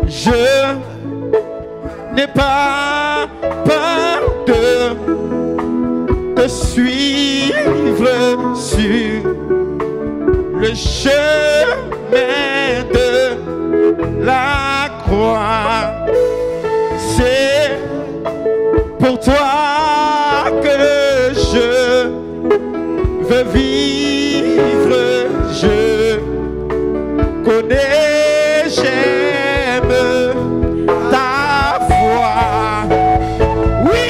Je n'ai pas peur de te suivre sur le chemin de la croix. C'est pour toi que je veux vivre. Je connais, j'aime ta foi. Oui,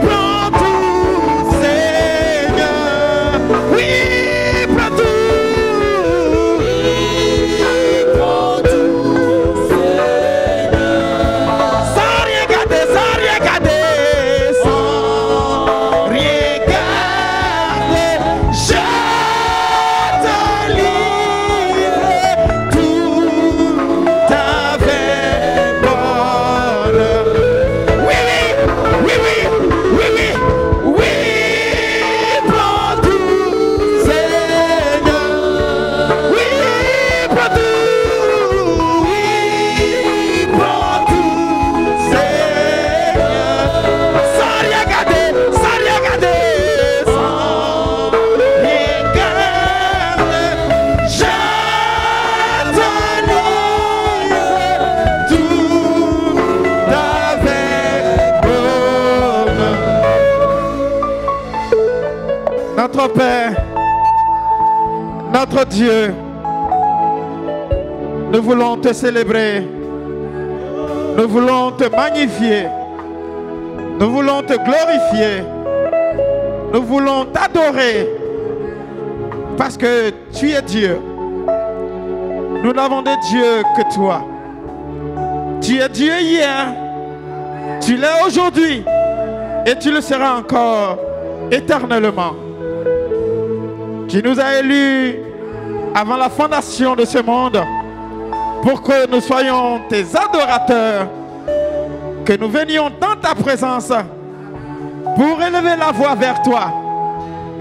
prends tout, Seigneur. Oui, prends tout. Oui, prends tout, Seigneur. Sans rien garder, sans rien garder, sans rien garder. Je te livre tout avec bonheur. Oui, oui, oui, oui, oui, oui, oui, prends tout, Seigneur. Oui, prends tout, oui, prends tout, Seigneur. Sans rien garder, sans rien garder, sans rien garder. Je te livre tout avec bonheur. Notre Père, notre Dieu, nous voulons te célébrer, nous voulons te magnifier, nous voulons te glorifier, nous voulons t'adorer, parce que tu es Dieu. Nous n'avons de Dieu que toi. Tu es Dieu hier, tu l'es aujourd'hui, et tu le seras encore éternellement. Tu nous as élus avant la fondation de ce monde pour que nous soyons tes adorateurs, que nous venions dans ta présence pour élever la voix vers toi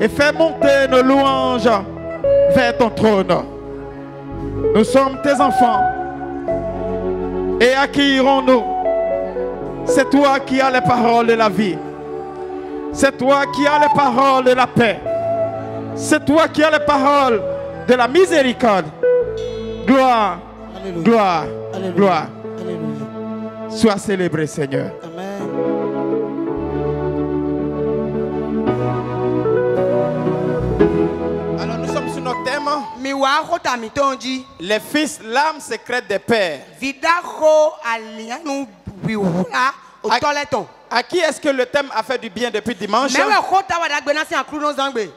et faire monter nos louanges vers ton trône. Nous sommes tes enfants. Et à qui irons-nous? C'est toi qui as les paroles de la vie. C'est toi qui as les paroles de la paix. C'est toi qui as les paroles de la miséricorde. Gloire, Alléluia. gloire, Alléluia. gloire. Alléluia. Sois célébré, Seigneur. Amen. Alors nous sommes sur notre thème. Miwaho tamitonji. Les fils, l'âme secrète des pères. Vidaho alianu wiwula otoleton. À qui est-ce que le thème a fait du bien depuis dimanche? Mewe kota wadagbena si akruno zangbe.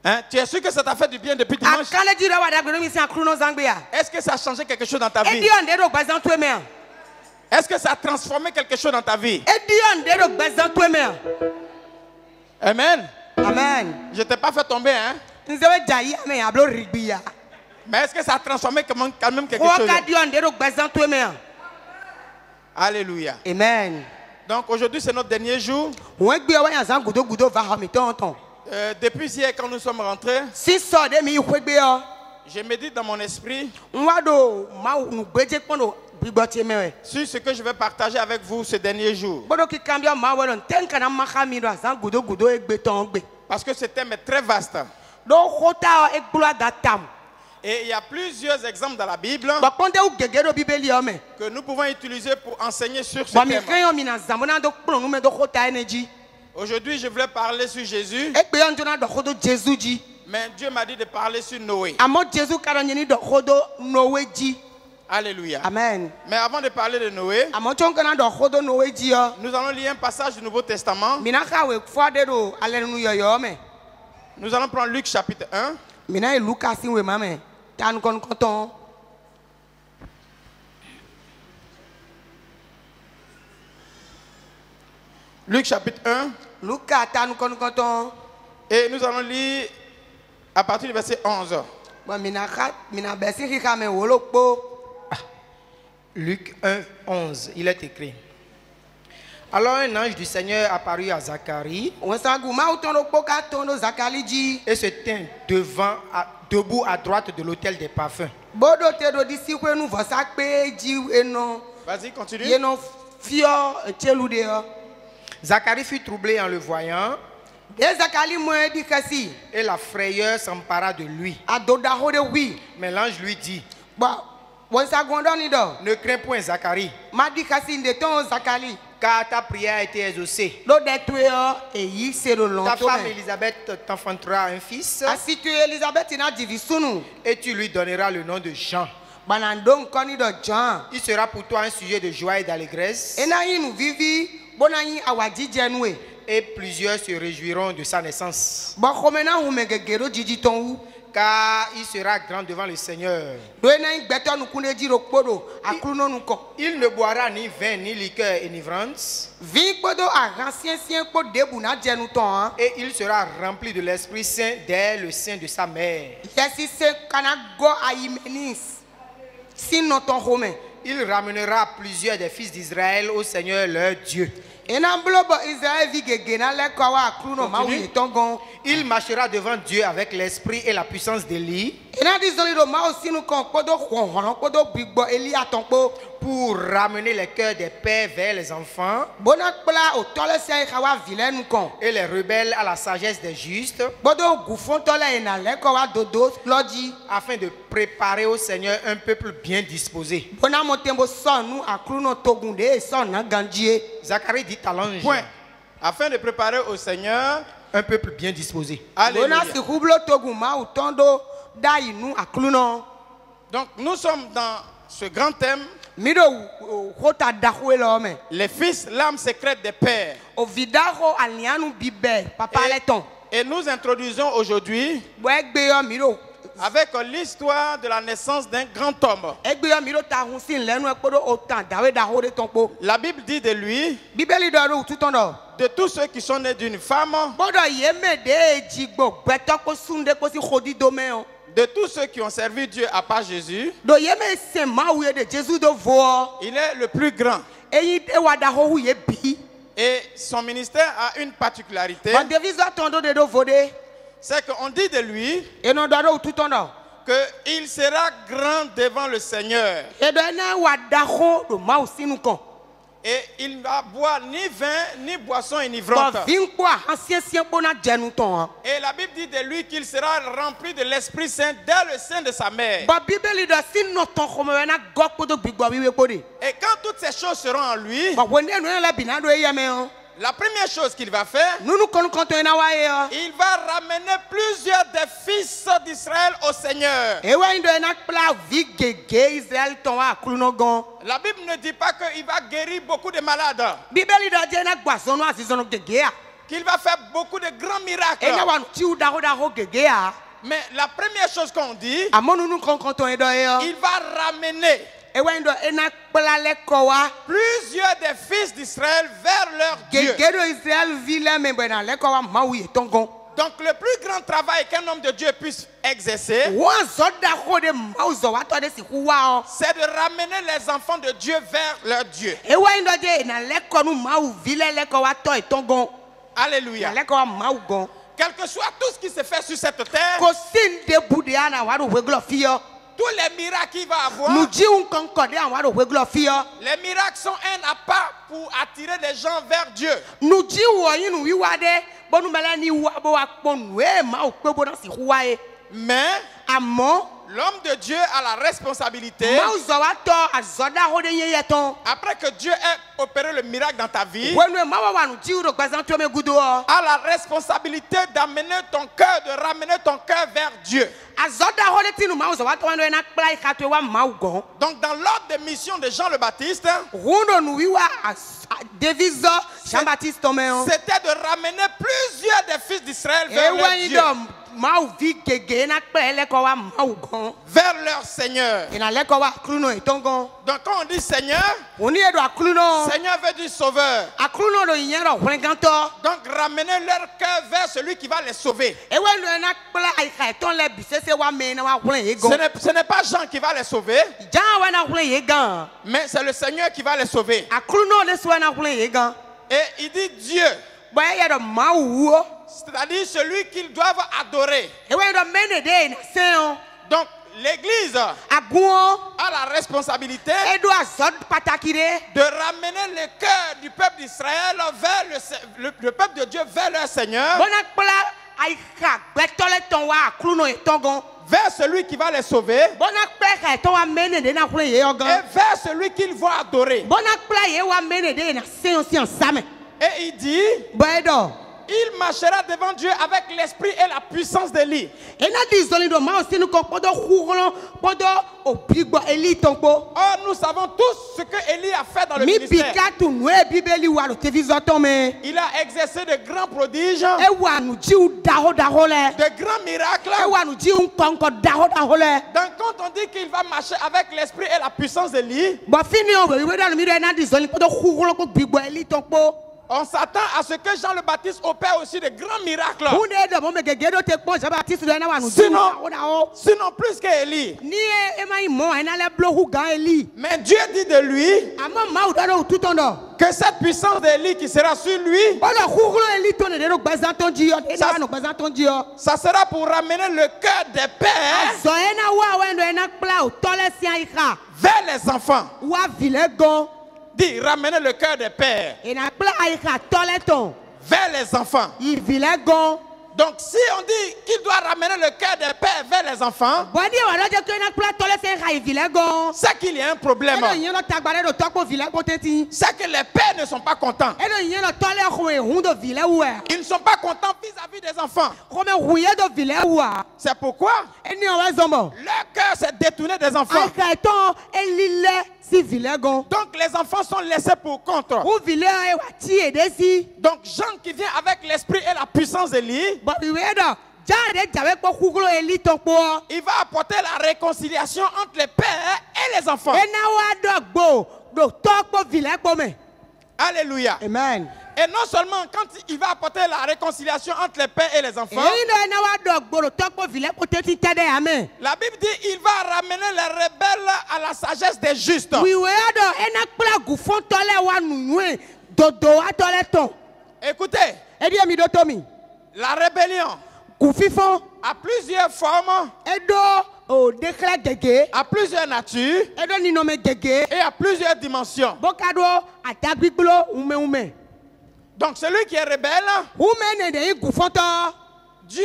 Hein? Tu es sûr que ça t'a fait du bien depuis dimanche? Akale jira wadagbena si akruno zangbe ya. Est-ce que ça a changé quelque chose dans ta vie? Edi ondero gbazan tweme. Est-ce que ça a transformé quelque chose dans ta vie? Edi ondero gbazan tweme. Amen. Amen. Je t'ai pas fait tomber, hein? Nzewe jayi ame ablo rigbiya. Mais est-ce que ça a transformé quand même quelque chose? Waka di ondero gbazan tweme. Alléluia. Amen. Donc aujourd'hui c'est notre dernier jour. Wegbe wa yanzan gudo gudo va ha mi tonton. Depuis hier quand nous sommes rentrés, Si so de mi wegbe yo. je médite dans mon esprit Nwado ma nu gbeje pondo bigboti mewe. sur ce que je vais partager avec vous ce dernier jour. Bodo ki kambia ma won tenka na mahami do azan gudo gudo egbe ton gbe. Parce que ce thème est très vaste. Do hota egbula datam. Et il y a plusieurs exemples dans la Bible Ba ponde u gegero bibeli o me. que nous pouvons utiliser pour enseigner sur ce Ba mi thème. reyo mi na zamona do kpro nu me do hota energy. Aujourd'hui, je voulais parler sur Jésus, Egbe yo njona do hodo Jesu ji. mais Dieu m'a dit de parler sur Noé. Amo Jesu karanyeni do hodo Noe ji. Alléluia. Amen. Mais avant de parler de Noé, Amo chonkana do hodo Noe ji yo. nous allons lire un passage du Nouveau Testament. Mina kawe fwade do alenu yoyo me. Nous allons prendre Luc chapitre 1. Mina e Lucas we mame. Tan kon konton. Luc chapitre 1. Lucas tan kon konton. Et nous allons lire à partir du verset 11. Bon mina besi hika me wolokpo. Luc 1, 11, il est écrit. Alors un ange du Seigneur apparut à Zacharie Wansagu ma utono poka tono zakali ji. et se tint debout à droite de l'autel des parfums. Bodo te do disi kwe nou vosa kpe ji eno. Vas-y, continue. Eno fio chelu de yo. Zacharie fut troublé en le voyant, De Zakali mwen di kasi. et la frayeur s'empara de lui. Adoda ho de wi. Mais l'ange lui dit, Ba wonsa gondon ni do. ne crains point Zacharie, Ma di kasi nde ton Zakali. car ta prière a été exaucée. Do de tue yo e yi se do lon Ta to femme men. Élisabeth t'enfantera un fils, Asi tu Elizabeth ina divi sunu. et tu lui donneras le nom de Jean. Banandon koni do Jean. Il sera pour toi un sujet de joie et d'allégresse, Ena yi nou vivi bona yi awaji jenwe. et plusieurs se réjouiront de sa naissance. Ba khomena hu megegero jiji ton wu. Car il sera grand devant le Seigneur. Do ena yi gbeto nu kunde jiro kpodo akruno nu ko. Il ne boira ni vin ni liqueur enivrante, Vi kpodo a rancien sien kpo debu na jenu ton hein. et il sera rempli de l'Esprit Saint dès le sein de sa mère. Yesi se kana go ayimenis. Sino ton home. Il ramènera plusieurs des fils d'Israël au Seigneur leur Dieu. Ena blobo Israël vi gege na le kwa wa akruno ma Continue. wi tongon. Il marchera devant Dieu avec l'esprit et la puissance d'Élie Ena di zoli do ma osinu kon kpodo honhon kpodo bigbo Eli atonpo. pour ramener les cœurs des pères vers les enfants Bona kpla o tole se khawa vilain kon. et les rebelles à la sagesse des justes, Bodo gufon tole ena le kwa wa dodo lodi. afin de préparer au Seigneur un peuple bien disposé. Bona motembo son nu akruno togunde son na gandie. Zacharie dit à l'ange, Point. Afin de préparer au Seigneur. un peuple bien disposé. Alléluia. Bona si hublo toguma utondo dai nu akruno. Donc nous sommes dans ce grand thème, Mido hota dahwe lo me. les fils, l'âme secrète des pères. O vidaho alianu bibe papa leton. Et nous introduisons aujourd'hui Bwegbe yo mido. avec l'histoire de la naissance d'un grand homme. Egbe yo mido ta hun sin lenu ekpodo otan dawe daho de tonpo. La Bible dit de lui, Bibeli do ru tutondo. de tous ceux qui sont nés d'une femme, Bodo yeme de ejigbo gbeto ko sunde ko si khodi domain. de tous ceux qui ont servi Dieu à part Jésus, Do yeme se mawe de Jésus do vo. il est le plus grand. Eyi e wada ho hu ye bi. Et son ministère a une particularité, Ba deviso tondo de do vode. c'est qu'on dit de lui E no do ru tutondo. qu'il sera grand devant le Seigneur. E do na wada ho do ma usinu kon. Et il ne va boire ni vin, ni boisson Ba enivrante. vin kwa ancien sien bona jenu ton. Et la Bible dit de lui qu'il sera rempli de l'Esprit Saint dès le sein de sa mère. Ba bibeli do sin no ton khome na gokpo do bigbo wiwe kpode. Et quand toutes ces choses seront en lui, Ba wende no la binado e yame o. la première chose qu'il va faire, Nunu kon konto na wa e o. il va ramener plusieurs des fils d'Israël au Seigneur. E wa ndo na kpla vi gege Israel ton wa akruno gon. La Bible ne dit pas qu'il va guérir beaucoup de malades, Bibeli do je na gbasono asisono gege a. qu'il va faire beaucoup de grands miracles. E na wa ti u da ho gege a. Mais la première chose qu'on dit, Amo nunu kon konto e do e o. il va ramener E wa ndo e na kpla le ko wa. plusieurs des fils d'Israël vers leur Dieu. Gege do Israel vi le me be na le ko wa ma wi ton gon. Donc le plus grand travail qu'un homme de Dieu puisse exercer, Wa zo da ho de ma zo wa to de si hu wa o. c'est de ramener les enfants de Dieu vers leur Dieu. E wa ndo je na le ko nu ma u vi le ko wa to e ton gon. Alléluia. Na le ko wa ma u gon. Quel que soit tout ce qui se fait sur cette terre, Ko sin de bude ana wa do we glorify. tous les miracles qu'il va avoir, Nu ji un kon ko de wa do we glorify. les miracles sont un appât pour attirer les gens vers Dieu. Nu ji wo yin nu wi wa de bonu mele ni wa bo wa ponu e ma o pe bo na si hu wa e. Mais Amo l'homme de Dieu a la responsabilité, ma zo wa to azoda ho de ye ton. après que Dieu ait opéré le miracle dans ta vie, Wenu ma wa nu ji ro gbazan to me gudo. a la responsabilité d'amener ton cœur, de ramener ton cœur vers Dieu. Azoda ho de tinu ma zo wa to ndo na kpla I ka to wa ma u gon. Donc dans l'ordre de mission de Jean le Baptiste, Rundo nu wi wa Deviso Jean-Baptiste Toméon. c'était de ramener plusieurs des fils d'Israël E vers leur wa Dieu, ndo ma u vi gege na kpla le ko wa ma u gon. vers leur Seigneur. E na le ko wa akruno e ton gon. Donc quand on dit Seigneur, Oni e do akruno. Seigneur veut dire Sauveur. Akruno do yin ro hwenganto. Donc ramener leur cœur vers celui qui va les sauver. E wa ndo na kpla ai ka ton le bisese wa me na wa hwen e gon. Ce n'est pas Jean qui va les sauver, Jan wa na hwen e gan. mais c'est le Seigneur qui va les sauver. Akruno le so na hwen e gan. Et il dit Dieu, Bo e do ma u o. c'est-à-dire celui qu'ils doivent adorer. E wa ndo mene de na sen o. Donc l'église aguo a la responsabilité edo azod patakire de ramener le cœur du peuple d'Israël vers le peuple de Dieu vers leur Seigneur, bona kpla aika betole ton wa akluno etongon vers celui qui va les sauver bona kpla ka ton wa mene de na kule ye et ogan vers celui qu'ils vont adorer. bona kpla ye wa mene de na seonsi ensame Et il dit, boedo il marchera devant Dieu avec l'esprit et la puissance d'Élie. ena dizoli do ma osinu ko podo khugolo podo opigbo eli tonpo Or, nous savons tous ce que Élie a fait dans le mi ministère. bikatu nwe bibeli wa lo television to me Il a exercé de grands prodiges, e wa nu ji u daho daho le de grands miracles. e wa nu ji un konko daho daho le Donc, quand on dit qu'il va marcher avec l'esprit et la puissance d'Élie, bo fini o we da mi do ena dizoli podo khugolo ko bigbo eli tonpo on s'attend à ce que Jean le Baptiste opère aussi de grands miracles. hunde do mo me gegedo te po jaba tisu do ena wa nu ji daho daho Sinon plus qu'Élie. ni e mai mo ena le blo hu ga eli Mais Dieu dit de lui ama ma u do tout tondo que cette puissance d'Élie qui sera sur lui, bodo khugolo eli to ne do gbazanton ji yo ena wa no gbazanton ji yo ça sera pour ramener le cœur des pères so ena wa wendo ena kpla o tole si aika vers les enfants. wa vilegon Dit ramener le cœur des pères ena kpla aika tole ton vers les enfants. i vilegon Donc si on dit qu'il doit ramener le cœur des pères vers les enfants, bodi wa do je ko ena kpla tole si aika i vilegon c'est qu'il y a un problème. eno yen no tagbare do tokpo vilegon teti C'est que les pères ne sont pas contents. eno yen no tole ho e hun do vile we Ils ne sont pas contents vis-à-vis des enfants. ko me huye do vile wa C'est pourquoi eni o we zomo leur cœur s'est détourné des enfants. aika ton elile si vilegon Donc les enfants sont laissés pour compte. u vile e wa ti edesi Donc Jean qui vient avec l'esprit et la puissance d'Élie, bo we do jade jawe ko khugolo eli tonpo il va apporter la réconciliation entre les pères et les enfants. ena wa do gbo do tokpo vile po me Alléluia. amen Et non seulement quand il va apporter la réconciliation entre les pères et les enfants, eyi do ena wa do gbo do tokpo vile po teti tede amen la Bible dit il va ramener les rebelles à la sagesse des justes. we we do ena kpla gufon tole wa nunwe dodo wa tole ton Écoutez, edi mi do to mi la rébellion gufifon a plusieurs formes, edo o dekla gege a plusieurs natures edo ninome gege et à plusieurs dimensions. bokado atagbiglo ume Donc celui qui est rebelle, ume ne de gufon to Dieu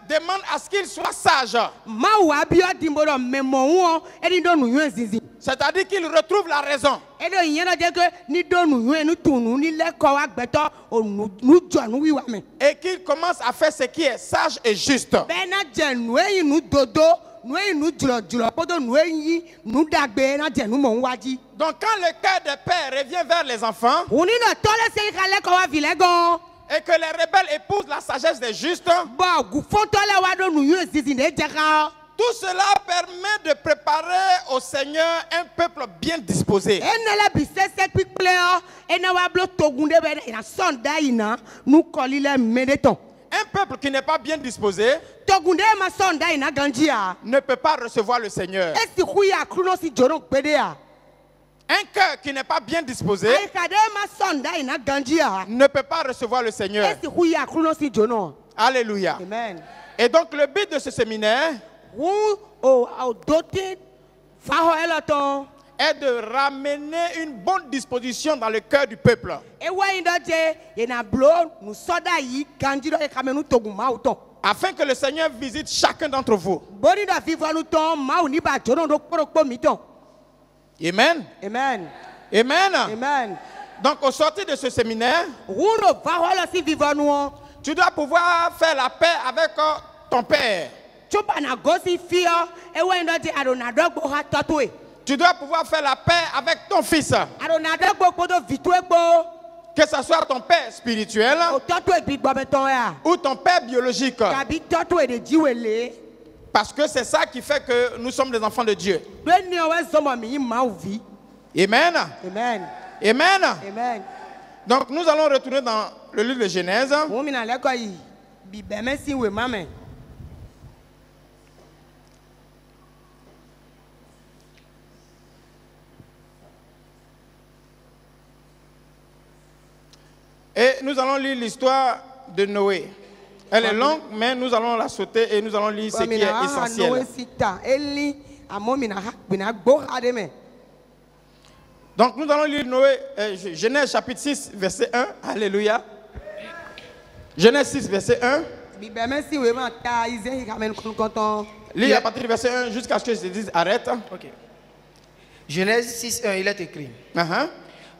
demande à ce qu'il soit sage. ma wa bi odimbo do memo won edi do nunwe zizi C'est-à-dire qu'il retrouve la raison. edo yen do je ke ni do nunwe nu tunu ni leko wa gbeto onu nu jo nu wiwa me Et qu'il commence à faire ce qui est sage et juste. be na je nu eyin nu dodo nu eyin nu julo podo nu eyin nu dagbe na je nu mo nwaji Donc quand le cœur des pères revient vers les enfants uni no tole se ka leko wa vilegon et que les rebelles épousent la sagesse des justes, bo gufon tole wa do nunwe zizi ne je ka tout cela permet de préparer au Seigneur un peuple bien disposé. enele bisese kpikple o ena wa blo togunde be na sonda ina nu kolile medeton Un peuple qui n'est pas bien disposé togunde ma sonda ina ganjia ne peut pas recevoir le Seigneur. esi huya kruno si joron pede ya Un cœur qui n'est pas bien disposé ai kade ma sonda ina ganjia ne peut pas recevoir le Seigneur. esi huya kruno si jono Alléluia. amen Et donc le but de ce séminaire wu o dote faho eloton est de ramener une bonne disposition dans le cœur du peuple. ewa indoje ina blo nu soda yi ganjiro e kamenu togun ma uton Afin que le Seigneur visite chacun d'entre vous. boni do vivo nu ton ma uni ba jono do porokpo mi ton Amen. amen Amen. amen Donc au sortir de ce séminaire, wuno faho elo si vivo nu o tu dois pouvoir faire la paix avec ton père. chopa na gosi fio ewa indoje arona dogbo ha totwe Tu dois pouvoir faire la paix avec ton fils. arona dogbo podo vitwegbo Que ce soit ton père spirituel o totwe bi gbometon ya ou ton père biologique. kabi totwe de jiwele Parce que c'est ça qui fait que nous sommes des enfants de Dieu. dweni o we zomo mi ma uvi Amen. amen Amen. amen Donc nous allons retourner dans le livre de Genèse. wo mi na leko yi bi beme si we mame Et nous allons lire l'histoire de Noé. Elle est longue, mais nous allons la sauter et nous allons lire ce qui est essentiel. Donc nous allons lire Noé, Genèse chapitre 6, verset 1. Alléluia. Genèse 6, verset 1. Lis à partir du verset 1 jusqu'à ce que je te dise arrête. Ok. Genèse 6, 1, il est écrit.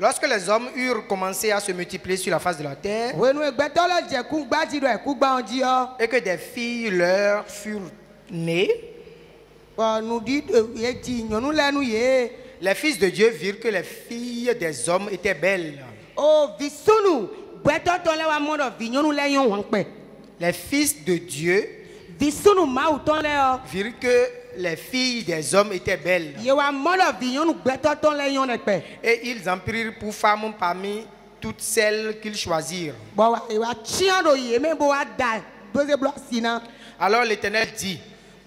Lorsque les hommes eurent commencé à se multiplier sur la face de la terre, et que des filles leur furent nées, les fils de Dieu virent que les filles des hommes étaient belles. Les fils de Dieu virent que les filles des hommes étaient belles. Et ils en prirent pour femmes parmi toutes celles qu'ils choisirent. Alors l'Éternel dit: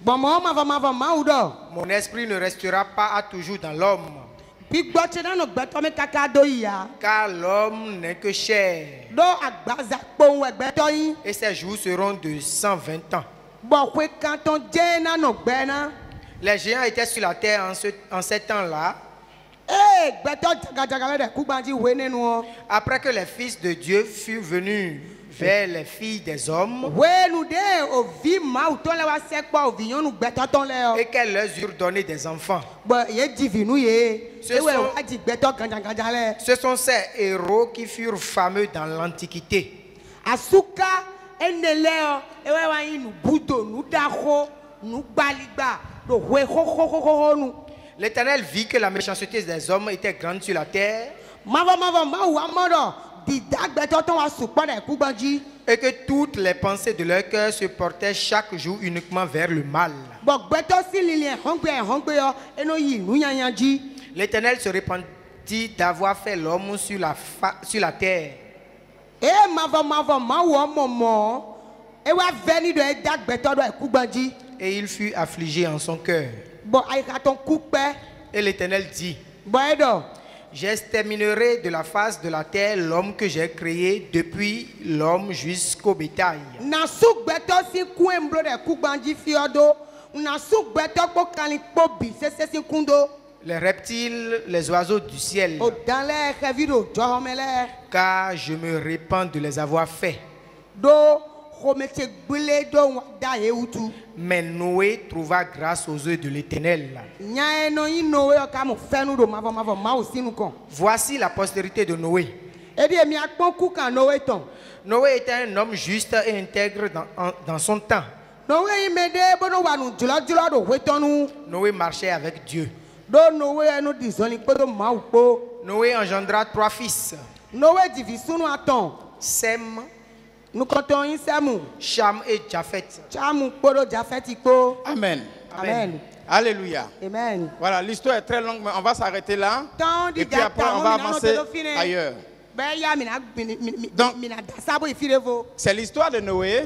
mon esprit ne restera pas à toujours dans l'homme, car l'homme n'est que chair, et ses jours seront de 120 ans. Les géants étaient sur la terre en ce temps-là, après que les fils de Dieu furent venus vers les filles des hommes, et qu'elles leur eurent donné des enfants. Ce sont ces héros qui furent fameux dans l'Antiquité. L'Éternel vit que la méchanceté des hommes était grande sur la terre, et que toutes les pensées de leur cœur se portaient chaque jour uniquement vers le mal. L'Éternel se repentit d'avoir fait l'homme sur la terre. Et il fut affligé en son cœur. Et l'Éternel dit: j'exterminerai de la face de la terre l'homme que j'ai créé, depuis l'homme jusqu'au bétail, les reptiles, les oiseaux du ciel, car je me répands de les avoir faits. Mais Noé trouva grâce aux yeux de l'Éternel. Voici la postérité de Noé. Noé était un homme juste et intègre dans son temps. Noé marchait avec Dieu. Noé engendra 3 fils: Sem, Cham et Japheth. Amen. Amen. Alléluia. Amen. Voilà, l'histoire est très longue, mais on va s'arrêter là. Et puis après, on va avancer ailleurs. Donc, c'est l'histoire de Noé,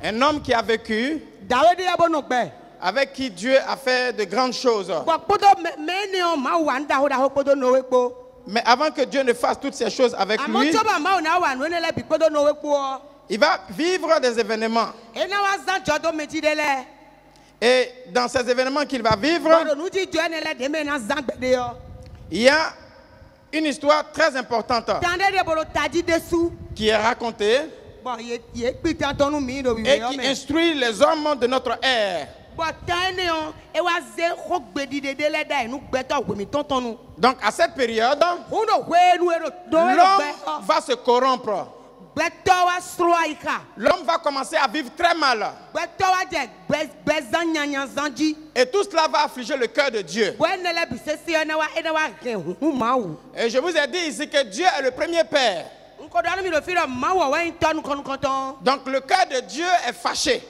un homme qui a vécu, avec qui Dieu a fait de grandes choses. Mais avant que Dieu ne fasse toutes ces choses avec lui, il va vivre des événements. Et dans ces événements qu'il va vivre, il y a une histoire très importante qui est racontée et qui instruit les hommes de notre ère. Donc à cette période, l'homme va se corrompre. L'homme va commencer à vivre très mal. Et tout cela va affliger le cœur de Dieu. Et je vous ai dit ici que Dieu est le premier Père. Donc le cœur de Dieu est fâché.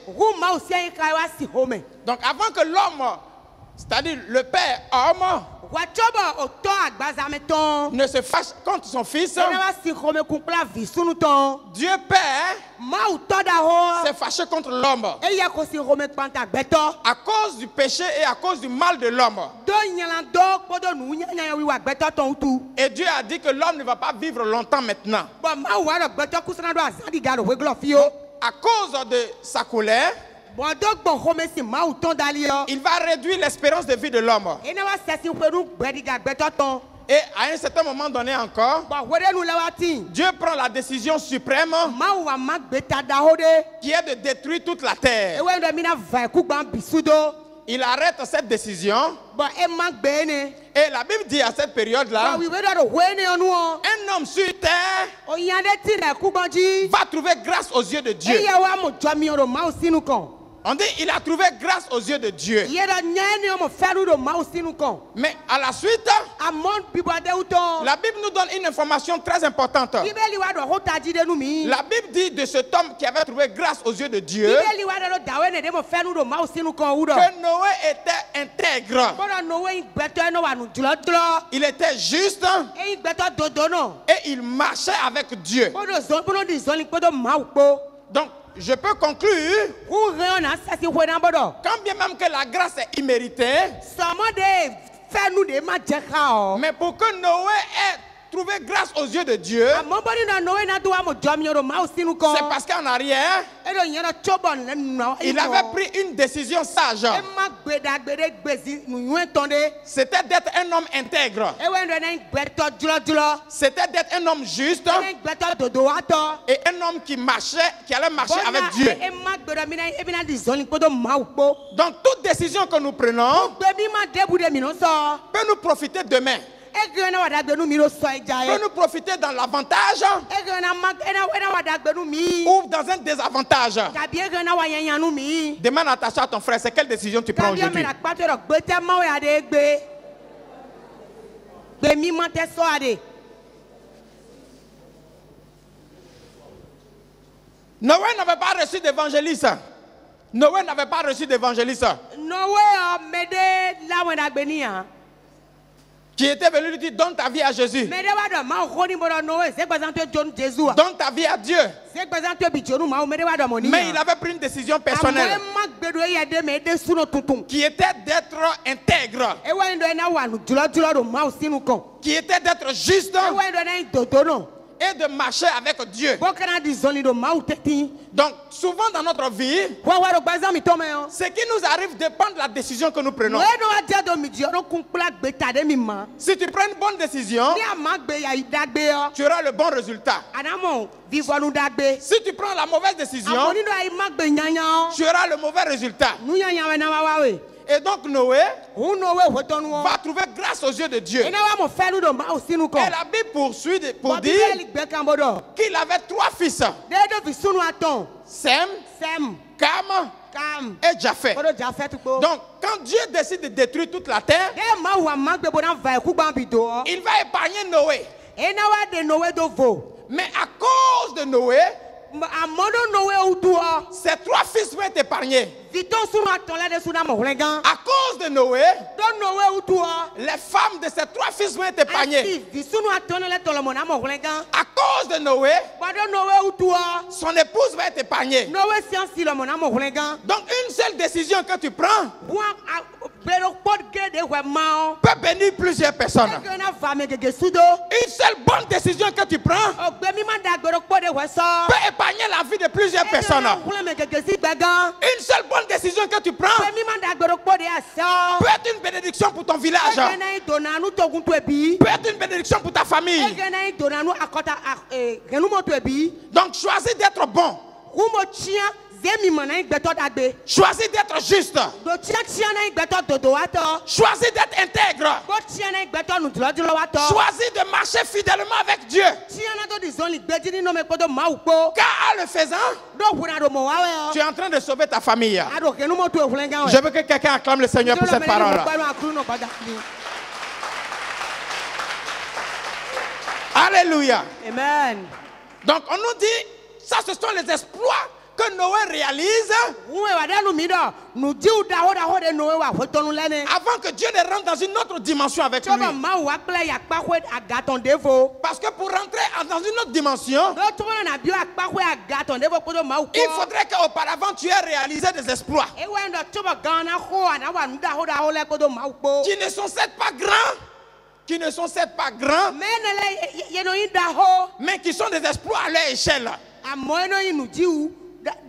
Donc avant que l'homme, c'est-à-dire le Père homme, ne se fâche contre son fils, Dieu Père s'est fâché contre l'homme à cause du péché et à cause du mal de l'homme. Et Dieu a dit que l'homme ne va pas vivre longtemps maintenant. à cause de sa colère, il va réduire l'espérance de vie de l'homme. Et à un certain moment donné encore, Dieu prend la décision suprême qui est de détruire toute la terre. Il arrête cette décision. Et la Bible dit à cette période-là, un homme sur terre va trouver grâce aux yeux de Dieu. On dit il a trouvé grâce aux yeux de Dieu. Mais à la suite, la Bible nous donne une information très importante. La Bible dit de cet homme qui avait trouvé grâce aux yeux de Dieu que Noé était intègre. Il était juste et il marchait avec Dieu. Donc, je peux conclure, quand bien même que la grâce est imméritée, mais pour que Noé ait trouvé grâce aux yeux de Dieu, c'est parce qu'en arrière, il avait pris une décision sage. C'était d'être un homme intègre. C'était d'être un homme juste et un homme qui allait marcher avec Dieu. Donc toute décision que nous prenons peut nous profiter demain. Peut nous profiter dans l'avantage ou dans un désavantage. Demande à ton frère, c'est quelle décision tu prends aujourd'hui? Noé n'avait pas reçu d'évangéliste. Noé n'avait pas reçu d'évangéliste. Qui était venu lui dire, donne ta vie à Jésus. Donne ta vie à Dieu. Mais il avait pris une décision personnelle qui était d'être intègre, qui était d'être juste et de marcher avec Dieu. Donc, souvent dans notre vie, ce qui nous arrive dépend de la décision que nous prenons. Si tu prends une bonne décision, tu auras le bon résultat. Si tu prends la mauvaise décision, tu auras le mauvais résultat. Et donc Noé va trouver grâce aux yeux de Dieu. Et la Bible poursuit pour dire qu'il avait 3 fils. Sem, Cam et Japheth. Donc quand Dieu décide de détruire toute la terre, il va épargner Noé. Mais à cause de Noé, ces 3 fils vont être épargnés. À cause de Noé, les femmes de ces 3 fils vont être épargnées. À cause de Noé, son épouse va être épargnée. Donc une seule décision que tu prends peut bénir plusieurs personnes. Une seule bonne décision que tu prends peut épargner la vie de plusieurs personnes. Une seule bonne décision que tu prends peut être une bénédiction pour ton village, peut être une bénédiction pour ta famille. Donc choisis d'être bon, choisis d'être juste, choisis d'être intègre, choisis de marcher fidèlement avec Dieu. Car en le faisant, tu es en train de sauver ta famille. Je veux que quelqu'un acclame le Seigneur pour cette parole. Alléluia. Amen. Donc on nous dit, ça ce sont les exploits que Noé réalise avant que Dieu ne rentre dans une autre dimension avec lui. Parce que pour rentrer dans une autre dimension, il faudrait qu'auparavant tu aies réalisé des exploits qui ne sont certes pas grands, mais qui sont des exploits à leur échelle.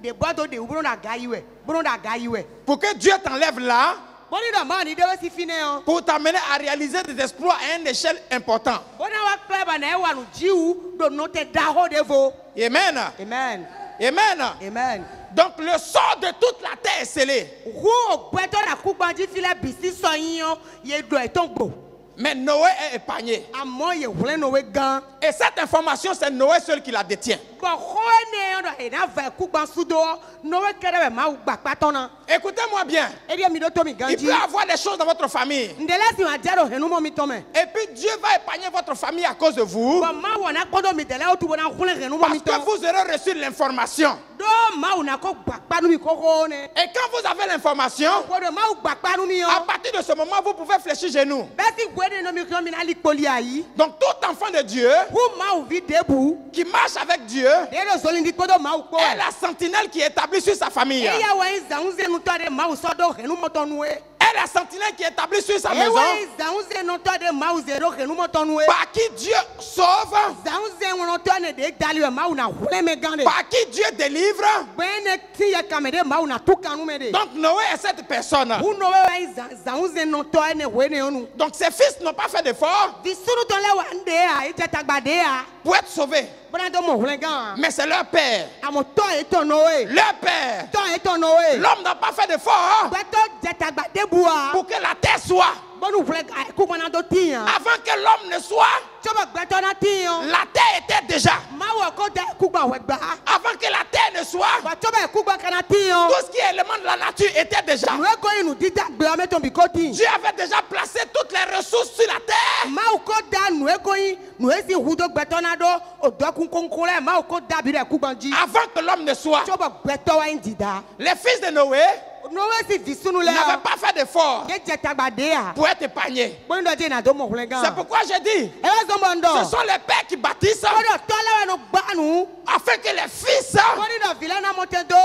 de bodo de ubro na gaiwe. Bro na gaiwe. Pour que Dieu t'enlève là, Boni da mani de si fine on. pour t'amener à réaliser des exploits à une échelle importante. Bona wa kleba na e wa no jiu do note da ho devo. Amen. Amen. Amen. Amen. Donc le sort de toute la terre est scellé. Wo gbeto na ku gbanji file bisi so yin ye do e ton gbo. Mais Noé est épargné. Amo ye wle no we gan. Et cette information, c'est Noé seul qui la détient. Bo ho ne on e na va ku gban sudo no we kere ma u gba patona. Écoutez-moi bien. E bi mi do to mi Il ganji. peut y avoir des choses dans votre famille. Ndele si wa jero henu mo mi to me. Et puis Dieu va épargner votre famille à cause de vous. Bo ma wona kodo mi dele o tu wona hule henu mo Parce mi to. que vous aurez reçu l'information. Do ma wona ko gba panu mi koko ne. Et quand vous avez l'information, Kodo ma u gba panu mi yo. à partir de ce moment, vous pouvez fléchir genoux. Besi gwede no mi ko mi na li poli ayi. Donc tout enfant de Dieu Wu ma u vi debu. qui marche avec Dieu Dero zolindi kodo ma u ko. est la sentinelle qui est établie sur sa famille. E ya wa izanze no to de ma u so do henu mo to nu e. Est la sentinelle qui est établie sur sa E maison. wa izanze no to de ma u zero henu mo to nu e. Par qui Dieu sauve, Zanze wono to ne de dali ma u na hule me gande. par qui Dieu délivre. Bene ti ya kamede ma u na tukanu me de. Donc Noé est cette personne. Wu no we zanze no to ne we ne onu. Donc ses fils n'ont pas fait d'effort Visuru to le wa nde a ite tagbade a. pour être sauvés. Bona do mo hule gan. Mais c'est leur père. Amo to e to Noé. Leur père. To e to Noé. L'homme n'a pas fait d'effort Beto je tagbade bua. pour que la terre soit. Bonu hule ku bona do tiyan. Avant que l'homme ne soit, Choba beto na tiyan. la terre était déjà. Ma wo ko de ku gba we gba. Avant que la terre ne soit, Ba choba ku gba kana tiyan. tout ce qui est élément de la nature était déjà. Nu e ko inu dida gbe o meton bi ko tin. Dieu avait déjà placé toutes les ressources sur la terre. Ma wo ko da nu e ko yin. Nu e si hudo beto na do o do kun konkole ma wo ko da bi re ku gbanji. Avant que l'homme ne soit, Choba beto wa ndida. les fils de Noé Noé si visunu le. n'avaient pas fait d'effort Ye je tagbade a. pour être épargnés. Bonu do je na do mo hule gan. C'est pourquoi j'ai dit, E wa zo mo ndo. ce sont les pères qui bâtissent Kodo to le wa no gba nu. afin que les fils Bonu do vile na motendo.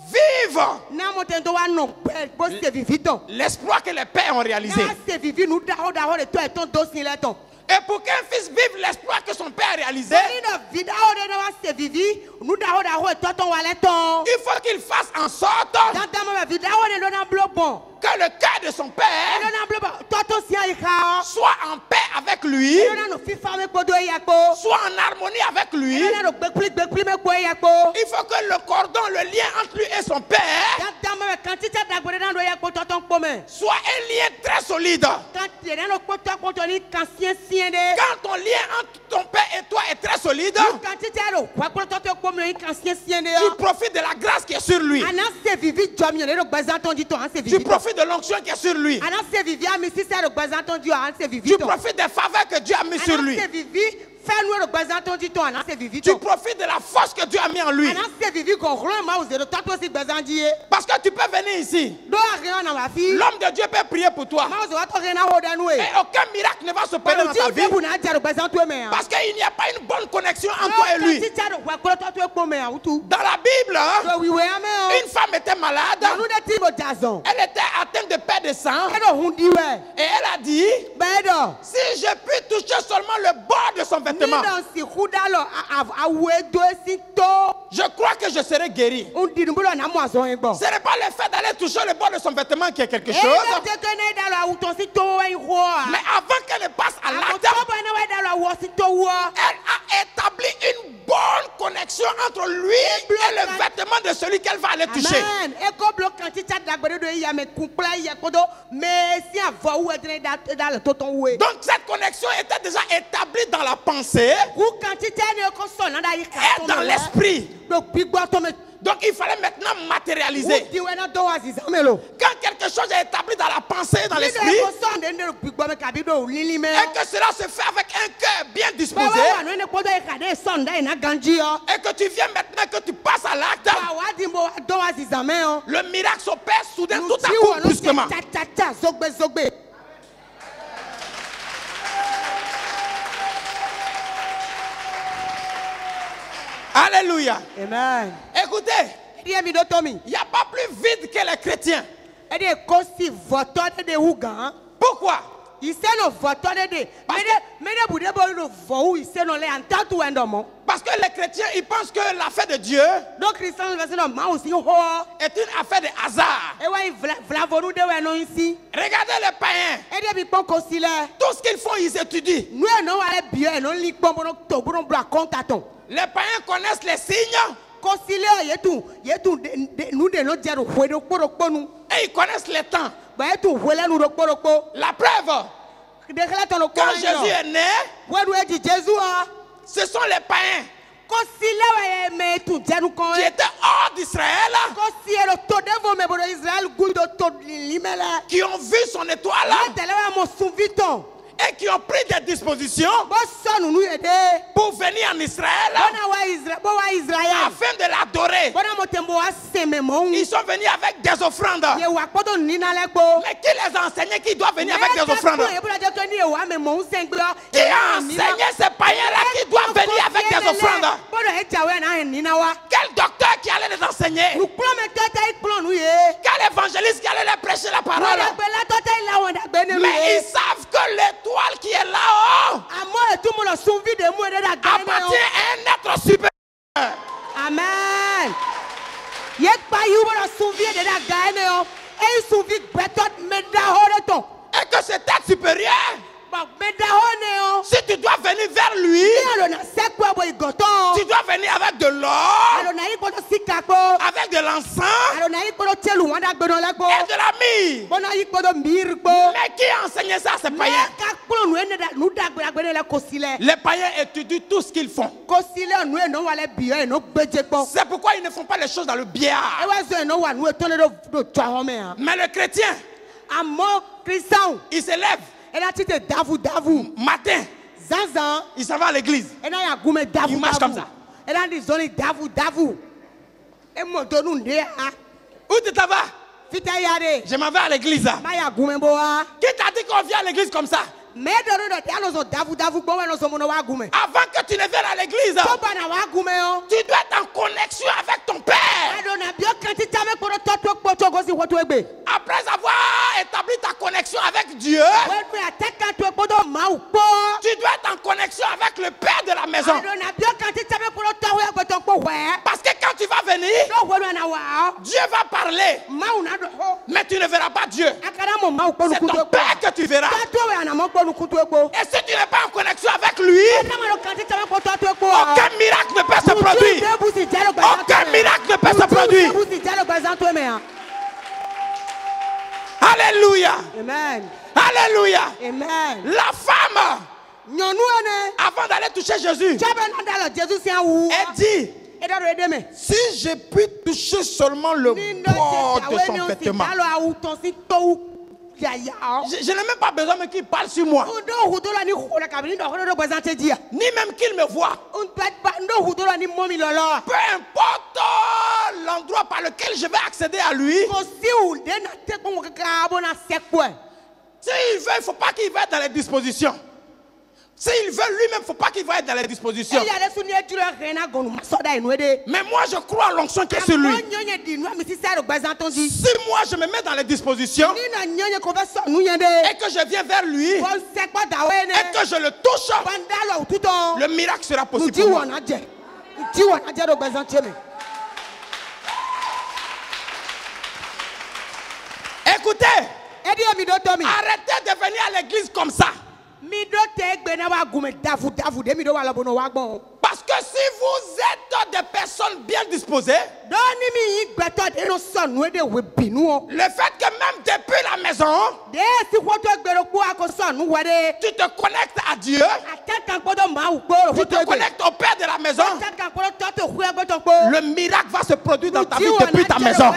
vivent Na motendo wa no pe bo se vivito. l'exploit que les pères ont réalisé. Na se vivi nu da ho de to e ton do sin le ton. Et pour qu'un fils vive l'exploit que son père a réalisé, Bonu do vida ho de na wa se vivi nu da ho e to ton wa le ton. il faut qu'il fasse en sorte Dan da mo vida ho de na blo bon. que le cœur de son E père do na blo bon. To to si ai ka. soit en paix avec lui, E do na no fi fa me podo ya ko. soit en harmonie avec lui. E do na no gbe pli me ko ya ko. Il faut que le cordon, le lien entre lui et son père Dan da mo kan ti ta dagbere na do ya ko to ton po me. soit un lien très solide. Quand tu es dans le côté contre les canciens siens de. Quand ton lien entre ton père et toi est très solide, Quand tu es là, quoi que tu aies comme les canciens siens de. tu profites de la grâce qui est sur lui. Anas se vivi jamie le bazanton dit to an se Tu vivi. profites de l'onction qui est sur lui. Anas se vivi a mais si c'est le bazanton dit an se vivi. Tu profites des faveurs que Dieu a mis sur lui. Anas se vivi fais nous le bazanton dit to an se vivi. Tu profites de la force que Dieu a mis en lui. Anas se vivi ko ro ma o zero tato si bazandier. Parce que tu peux venir ici. Do rien na ma fille. L'homme de Dieu peut prier pour toi. Ma o zo to rien na ho da nous Et e. aucun miracle ne va s'opérer dans ta vie. Vous na dire bazanton me. Parce qu'il n'y a pas une bonne connexion entre toi et lui. Quand tu es là, quoi que tu aies comme me tout. Dans la Bible, Do we we am. une femme était malade. Nous de timo jazon. Elle était atteinte de perte de sang. E do hundi we. Et elle a dit, Bedo. si je puis toucher seulement le bord de son vêtement, Ni dans si hudalo a we do si to. je crois que je serai guéri. Undi mbulo na mo azon egbo. Ce n'est pas le fait d'aller toucher le bord de son vêtement qui est quelque E chose. de te kene dalo a uton si to we ho. Mais avant qu'elle ne passe à A l'acte, to ba na we dalo a wo si to wo. elle a établi une bonne connexion entre lui et le vêtement de celui qu'elle va aller toucher. Amen. E ko blo kan ti cha dagbere do ya me kumpla ya kodo me si avo wo edre da le toton we. Donc cette connexion était déjà établie dans la pensée Ku kan ti te ne ko so na da yi ka. et dans l'esprit. Donc bigbo to me. Donc il fallait maintenant matérialiser. Di we na do wa zizamelo. Quand quelque chose est établi dans la pensée et dans l'esprit, Ni ko so de ne bigbo me ka bi do lili me. et que cela se fait avec un cœur bien disposé, Bawa no ne kodo e ka de sonda na ganji yo. et que tu viens maintenant, que tu passes à l'acte, Bawa di mo do wa zizame yo. le miracle s'opère soudain, tout à Ti coup, wo no brusquement. cha zogbe zogbe. Alléluia. Amen. Écoutez, Edi mi do to mi. il n'y a pas plus vide que les chrétiens. Edi ko si voto de hugan. Pourquoi? Ise no voto de. Parce Mede bude bo no vo ise no le antantu endomo. Parce Parce que les chrétiens, ils pensent que l'affaire de Dieu Donc Christian verset non ma aussi ho. est une affaire de hasard. E wa vla vonu de we no ici. Regardez les païens. E de bi pon kosile. Tout ce qu'ils font, ils étudient. Nous non ale bien non li pon bono to bono bla kontaton. Les païens connaissent les signes Kosile yetu nous de no jero hwedo kporokpo nu. et ils connaissent les temps. Ba yetu hwele nu ro kporokpo. La preuve, quand Jésus est né, ce sont les païens qui étaient hors d'Israël, qui ont vu son étoile et qui ont pris des dispositions pour venir en Israël afin de l'adorer. Ils sont venus avec des offrandes. Mais qui les a enseignés qu'ils doivent venir avec des offrandes? Qui a enseigné ces païens-là qui doivent venir avec des offrandes? Quel docteur qui allait les enseigner? Quel évangéliste qui allait les prêcher la parole? Mais ils savent que l'étoile qui est là-haut appartient à un être supérieur. Amen. Et que cet être supérieur, si tu dois venir vers lui, tu dois venir avec de l'or, avec de l'encens et de la myrrhe. Mais qui a enseigné ça à ces païens? Les païens étudient tout ce qu'ils font. C'est pourquoi ils ne font pas les choses dans le biais. Mais le chrétien, il se lève matin, il s'en va à l'église, il marche comme ça. Où tu t'en vas? Je m'en vais à l'église. Qui t'a dit qu'on vient à l'église comme ça? Avant que tu ne viennes à l'église, tu dois être en connexion avec ton Père. Après avoir établi ta connexion avec Dieu, tu dois être en connexion avec le Père de la maison. Parce que quand tu vas venir, Dieu va parler, mais tu ne verras pas Dieu. C'est ton Père que tu verras. Et si tu n'es pas en connexion avec lui, aucun miracle ne peut se produire. Aucun miracle ne peut se produire. Alléluia. Amen. Alléluia. Amen. La femme, avant d'aller toucher Jésus, elle dit, si j'ai pu toucher seulement le bord de son vêtement, je n'ai même pas besoin qu'il parle sur moi, ni même qu'il me voie. Peu importe l'endroit par lequel je vais accéder à lui, s'il veut, il ne faut pas qu'il va dans les dispositions. S'il veut lui-même, il ne faut pas qu'il va être dans les dispositions. Mais moi, je crois à l'onction qui est sur lui. Si moi, je me mets dans les dispositions et que je viens vers lui et que je le touche, le miracle sera possible pour moi. Écoutez, arrêtez de venir à l'église comme ça. Parce que si vous êtes des personnes bien disposées, le fait que même depuis la maison, tu te connectes à Dieu, tu te connectes au Père de la maison, le miracle va se produire dans ta vie depuis ta maison.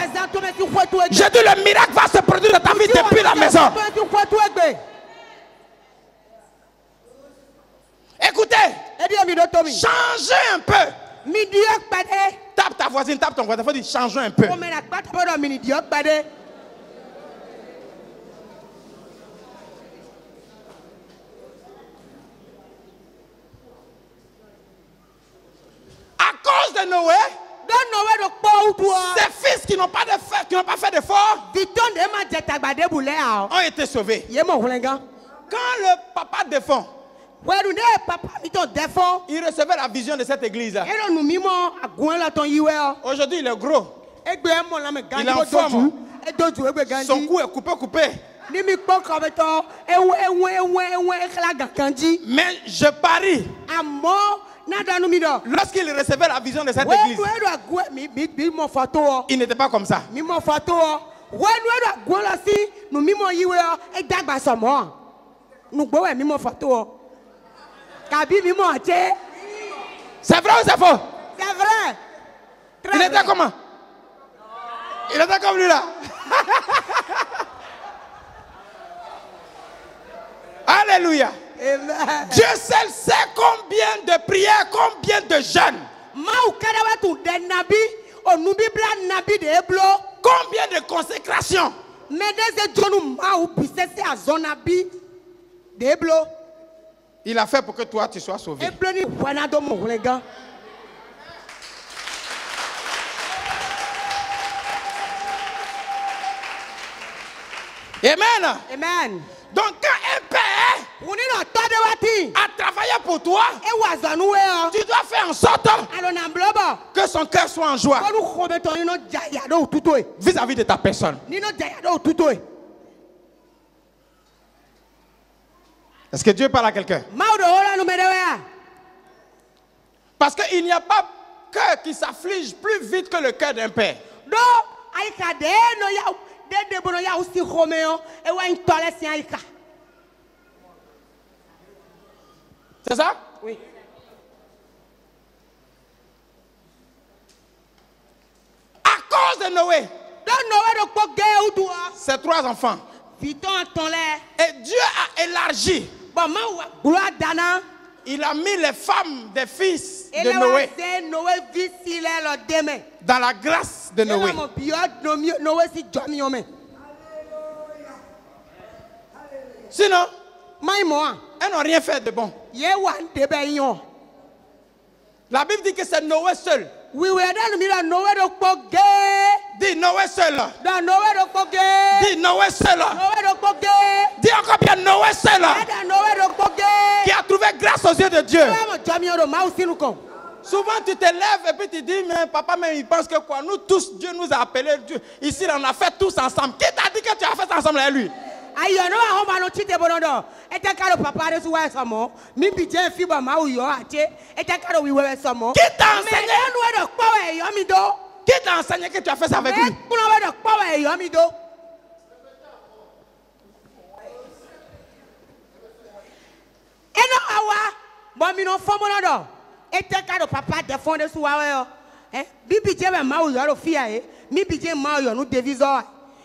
J'ai dit le miracle va se produire dans ta vie depuis la maison. Écoutez, changez un peu. Tape ta voisine, tape ton voisin. Il faut dire changeons un peu. À cause de Noé, ses fils qui n'ont pas fait d'effort ont été sauvés. Quand le papa défunt Wẹ́nu ne papa mi tọ̀ dẹ́fọ́. Il recevait la vision de cette église. Ero nu mi mọ agun la tọ̀ yi wẹ́ ọ. Aujourd'hui, il est gros. Egbe mọ la mẹ gandi Il est en ko forme. doju. E doju egbe gandi. Son cou est coupé. Ni mi kpọ́ kọ̀bẹ tọ ewe ekala gankanji. Mais je parie, Àmọ́ n'adanu mi dọ̀. lorsqu'il recevait la vision de cette église, Wẹ́nu ero agun mi mọ fọ́tò ọ. il n'était pas comme ça. Mi mọ fọ́tò ọ. Wẹ́nu ero agun la si nu mi mọ yi wẹ́ ọ. E dàgbà sọ̀mọ́. Nugbo wẹ̀ mi mọ fọ́tò ọ. Kàbí mi mọ àjẹ́. C'est vrai ou c'est faux? C'est vrai. Très Il était vrai. comment? Il était comme lui là. Alléluia. Amen. Dieu seul sait combien de prières, combien de jeûnes, Mau kadawa tu de nabi, onubi bla nabi de eblo. combien de consécrations. Medeze jonu mau bisese azonabi de eblo. Il a fait pour que toi tu sois sauvé. Eblo ni wana do mo hulega. Amen. Amen. Donc quand un père Wuni no tade wati. a travaillé pour toi, E wazanu we o. tu dois faire en sorte Alo na blobo. que son cœur soit en joie Konu khobe to ni no jaya do tutoe. vis-à-vis de ta personne. Ni no jaya do tutoe. Est-ce que Dieu parle à quelqu'un? Mau do hola no medewa. Parce qu'il n'y a pas cœur qui s'afflige plus vite que le cœur d'un père. Do aika de no ya de bono ya usi khomeo e wa intole si aika. C'est ça? Oui. À cause de Noé, Do no we do po ge udua. ses 3 enfants. Viton atonle. Et Dieu a élargi. Bon ma wa gloire dana. Il a mis les femmes des fils de Ele wa Noé se Noé visi le lo deme. dans la grâce de Noé. Ele mo bio no mi Noé si jomi ome. Sinon, Mai mo a. elles n'ont rien fait de bon. Ye wa ndebe yon. La Bible dit que c'est Noé seul. We da no mi do Noé do po ge. Dis Noé seul. Da Noé do po ge. Dis Noé seul. Noé do po ge. Dis encore bien Noé seul. Da Noé do po ge. Qui a trouvé grâce aux yeux de Dieu. Wa mo jomi do ma usi nu kon. Souvent tu te lèves et puis tu dis, mais papa, mais il pense que quoi? Nous tous, Dieu nous a appelés. Dieu. Ici, on a fait tous ensemble. Qui t'a dit que tu as fait ça ensemble avec lui? Ayo no a homa no chite bonodo. Ete karo papa de suwa somo. Mi bi je fi ba ma uyo ache. Ete karo wi wewe somo. Qui t'a enseigné? Me no do power yo mi do. Qui t'a enseigné que tu as fait ça avec lui? Me kuno we do power yo mi do. Eno awa bo mi no fomo no do. Ete karo papa de fond de suwa we yo. Bi bi je be ma uyo ro fi aye. Mi bi je ma uyo no deviso.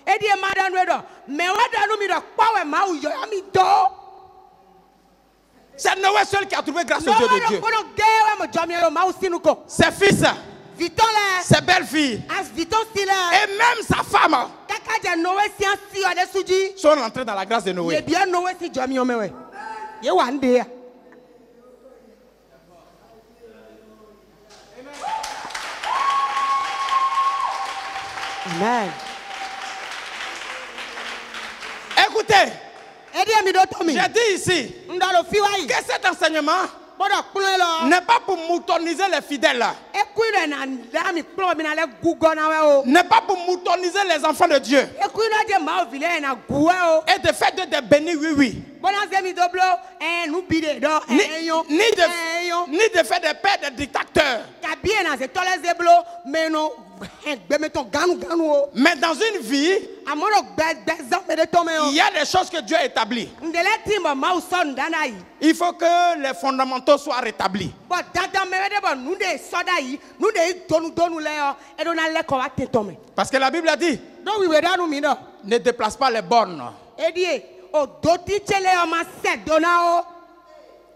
Edi e madan we do. Me wa da no mi do power ma uyo yo mi do. C'est Noé seul qui a trouvé grâce aux yeux de Dieu. Ses fils, ses belles-filles et même sa femme sont entrés dans la grâce de Noé. Amen. Écoutez, j'ai dit ici que cet enseignement n'est pas pour moutoniser les fidèles, n'est pas pour moutoniser les enfants de Dieu et de faire de des bénis, oui. Ni de faire des pères de dictateurs. Mais dans une vie, il y a des choses que Dieu a établies. Il faut que les fondamentaux soient rétablis. Parce que la Bible a dit, ne déplace pas les bornes.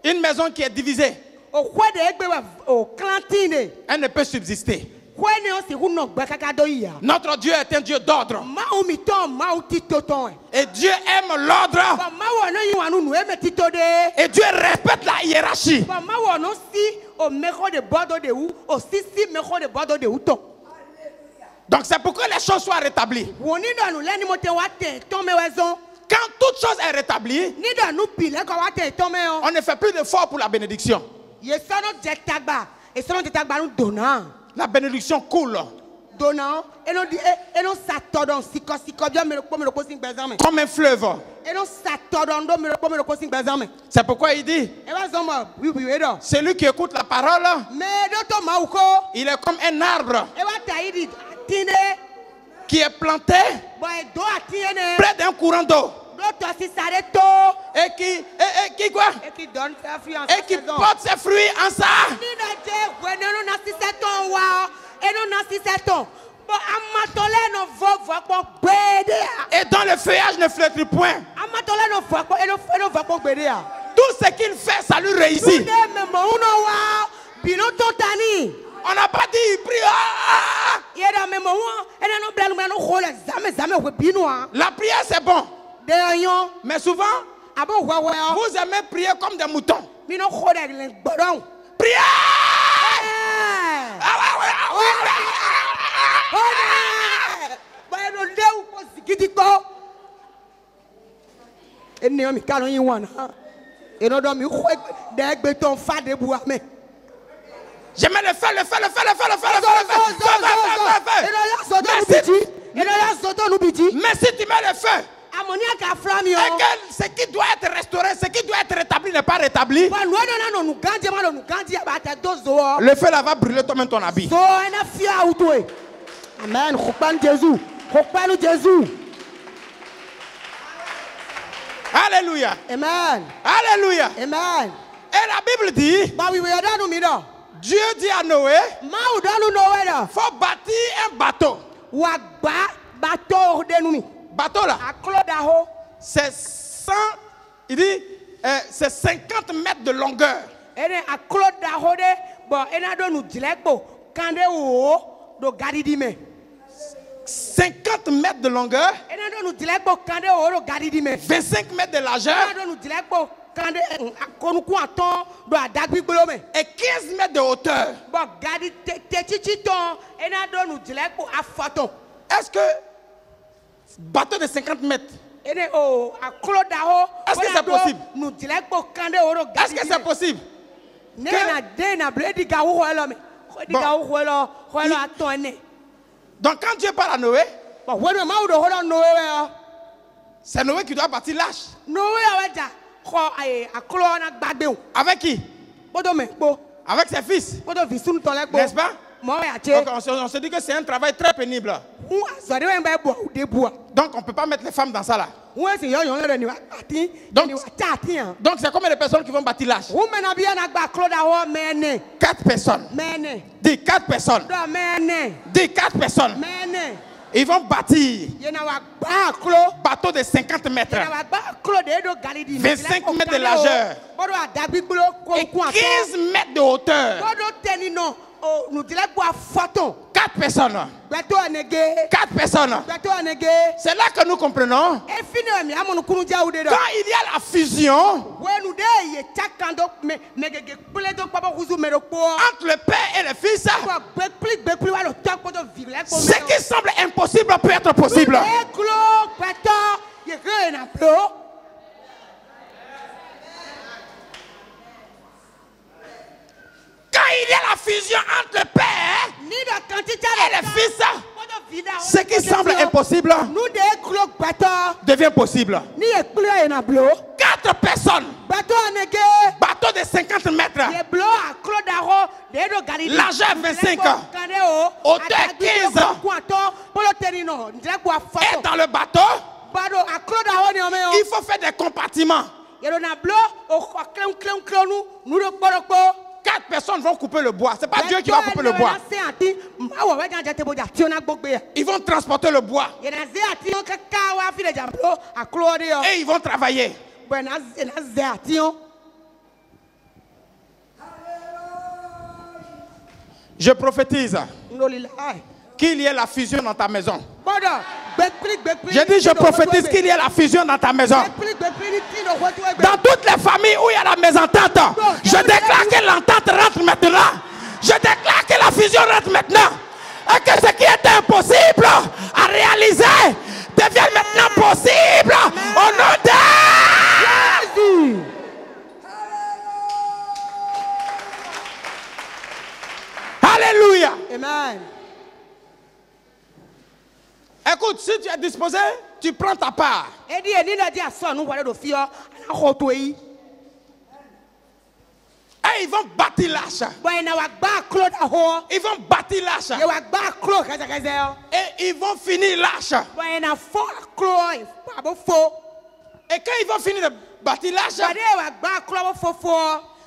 Une maison qui est divisée, elle ne peut subsister. Notre Dieu est un Dieu d'ordre. Et Dieu aime l'ordre. Et Dieu respecte la hiérarchie. Donc c'est pour que les choses soient rétablies. Quand toute chose est rétablie, Ni de nous pile quand on te tombe. on ne fait plus d'efforts pour la bénédiction. Yesono jetagba. Yesono jetagba nous donnant. La bénédiction coule. Donnant. Et non s'attendant. Siko bien me le posing bezame. Comme un fleuve. Et non s'attendant me le posing bezame. C'est pourquoi il dit, Et va zoma. Oui, là. celui qui écoute la parole, Mais d'autres maouko. il est comme un arbre Et va taïdi. Tine. qui est planté Boy, do atine. près d'un courant d'eau. D'autres si ça to. Et qui quoi? Et qui donne ses fruits en Et qui porte ses fruits en ça. Ni na je, ouais, non, na si c'est ton wa. Et non, na si c'est ton. Bon, amatole no vo pour bédé. Et dont le feuillage ne flétrit point. Amatole no vo pour et no vo pour bédé. Tout ce qu'il fait, ça lui réussit. Même uno wa. Bino totani. On n'a pas dit, il prie. Ah! Yeda même wa. Et non blanc no rôle zame we bino. La prière, c'est bon. Deyon. Mais souvent, Abo wa wa. vous aimez prier comme des moutons. Bino rôle le bodon. Prière! Et ne mi kalo yin wana. Et non do mi de ton fa de bois mais. J'aimais le faire. Mais si tu mets le feu, et que ce qui doit être restauré, ce qui doit être rétabli n'est pas rétabli, le feu là va brûler toi-même ton habit. Amen. Jésus. Alléluia. Amen. Alléluia. Amen. Et la Bible dit, Dieu dit à Noé, faut bâtir un bateau. Bateau là, c'est 100, il dit, c'est 50 mètres de longueur. 50 mètres de longueur, 25 mètres de largeur et 15 mètres de hauteur. Est-ce que bateau de 50 mètres, est-ce que c'est possible? Est-ce que c'est possible? Donc quand Dieu parle à Noé, c'est Noé qui doit bâtir l'arche. Avec qui? Avec ses fils. N'est-ce pas? Donc on se dit que c'est un travail très pénible. Donc on ne peut pas mettre les femmes dans ça là. Donc c'est combien de personnes qui vont bâtir l'arche? 4 personnes. Dis 4 personnes. Dis 4 personnes. Ils vont bâtir bateau de 50 mètres, 25 mètres de largeur et 15 mètres de hauteur. 4 personnes. 4 personnes. C'est là que nous comprenons. Quand il y a la fusion entre le Père et le Fils, ce qui semble impossible peut être possible. Quand il y a la fusion entre le Père et le Fils, ce qui semble impossible devient possible. 4 personnes. Bateau de 50 mètres. Largeur 25. Hauteur 15. Et dans le bateau, il faut faire des compartiments. 4 personnes vont couper le bois. Ce n'est pas Dieu qui va couper le bois. Ils vont transporter le bois. Et ils vont travailler. Je prophétise qu'il y ait la fusion dans ta maison. J'ai dit, je prophétise qu'il y ait la fusion dans ta maison. Dans toutes les familles où il y a la mésentente, je déclare que l'entente rentre maintenant. Je déclare que la fusion rentre maintenant. Et que ce qui était impossible à réaliser devienne maintenant possible. Au nom Écoute, si tu es disposé, tu prends ta part. Et dit, ni la dit à son, nous voilà de fio, à rotoi. Et ils vont bâtir l'arche. Boy, na wak ba Claude a ho. Ils vont bâtir l'arche. Ye wak ba Claude kaza kaza. Et ils vont finir l'arche. Boy, na fo Claude, pas bon fo. Et quand ils vont finir de bâtir l'arche, Boy, wak ba Claude fo fo.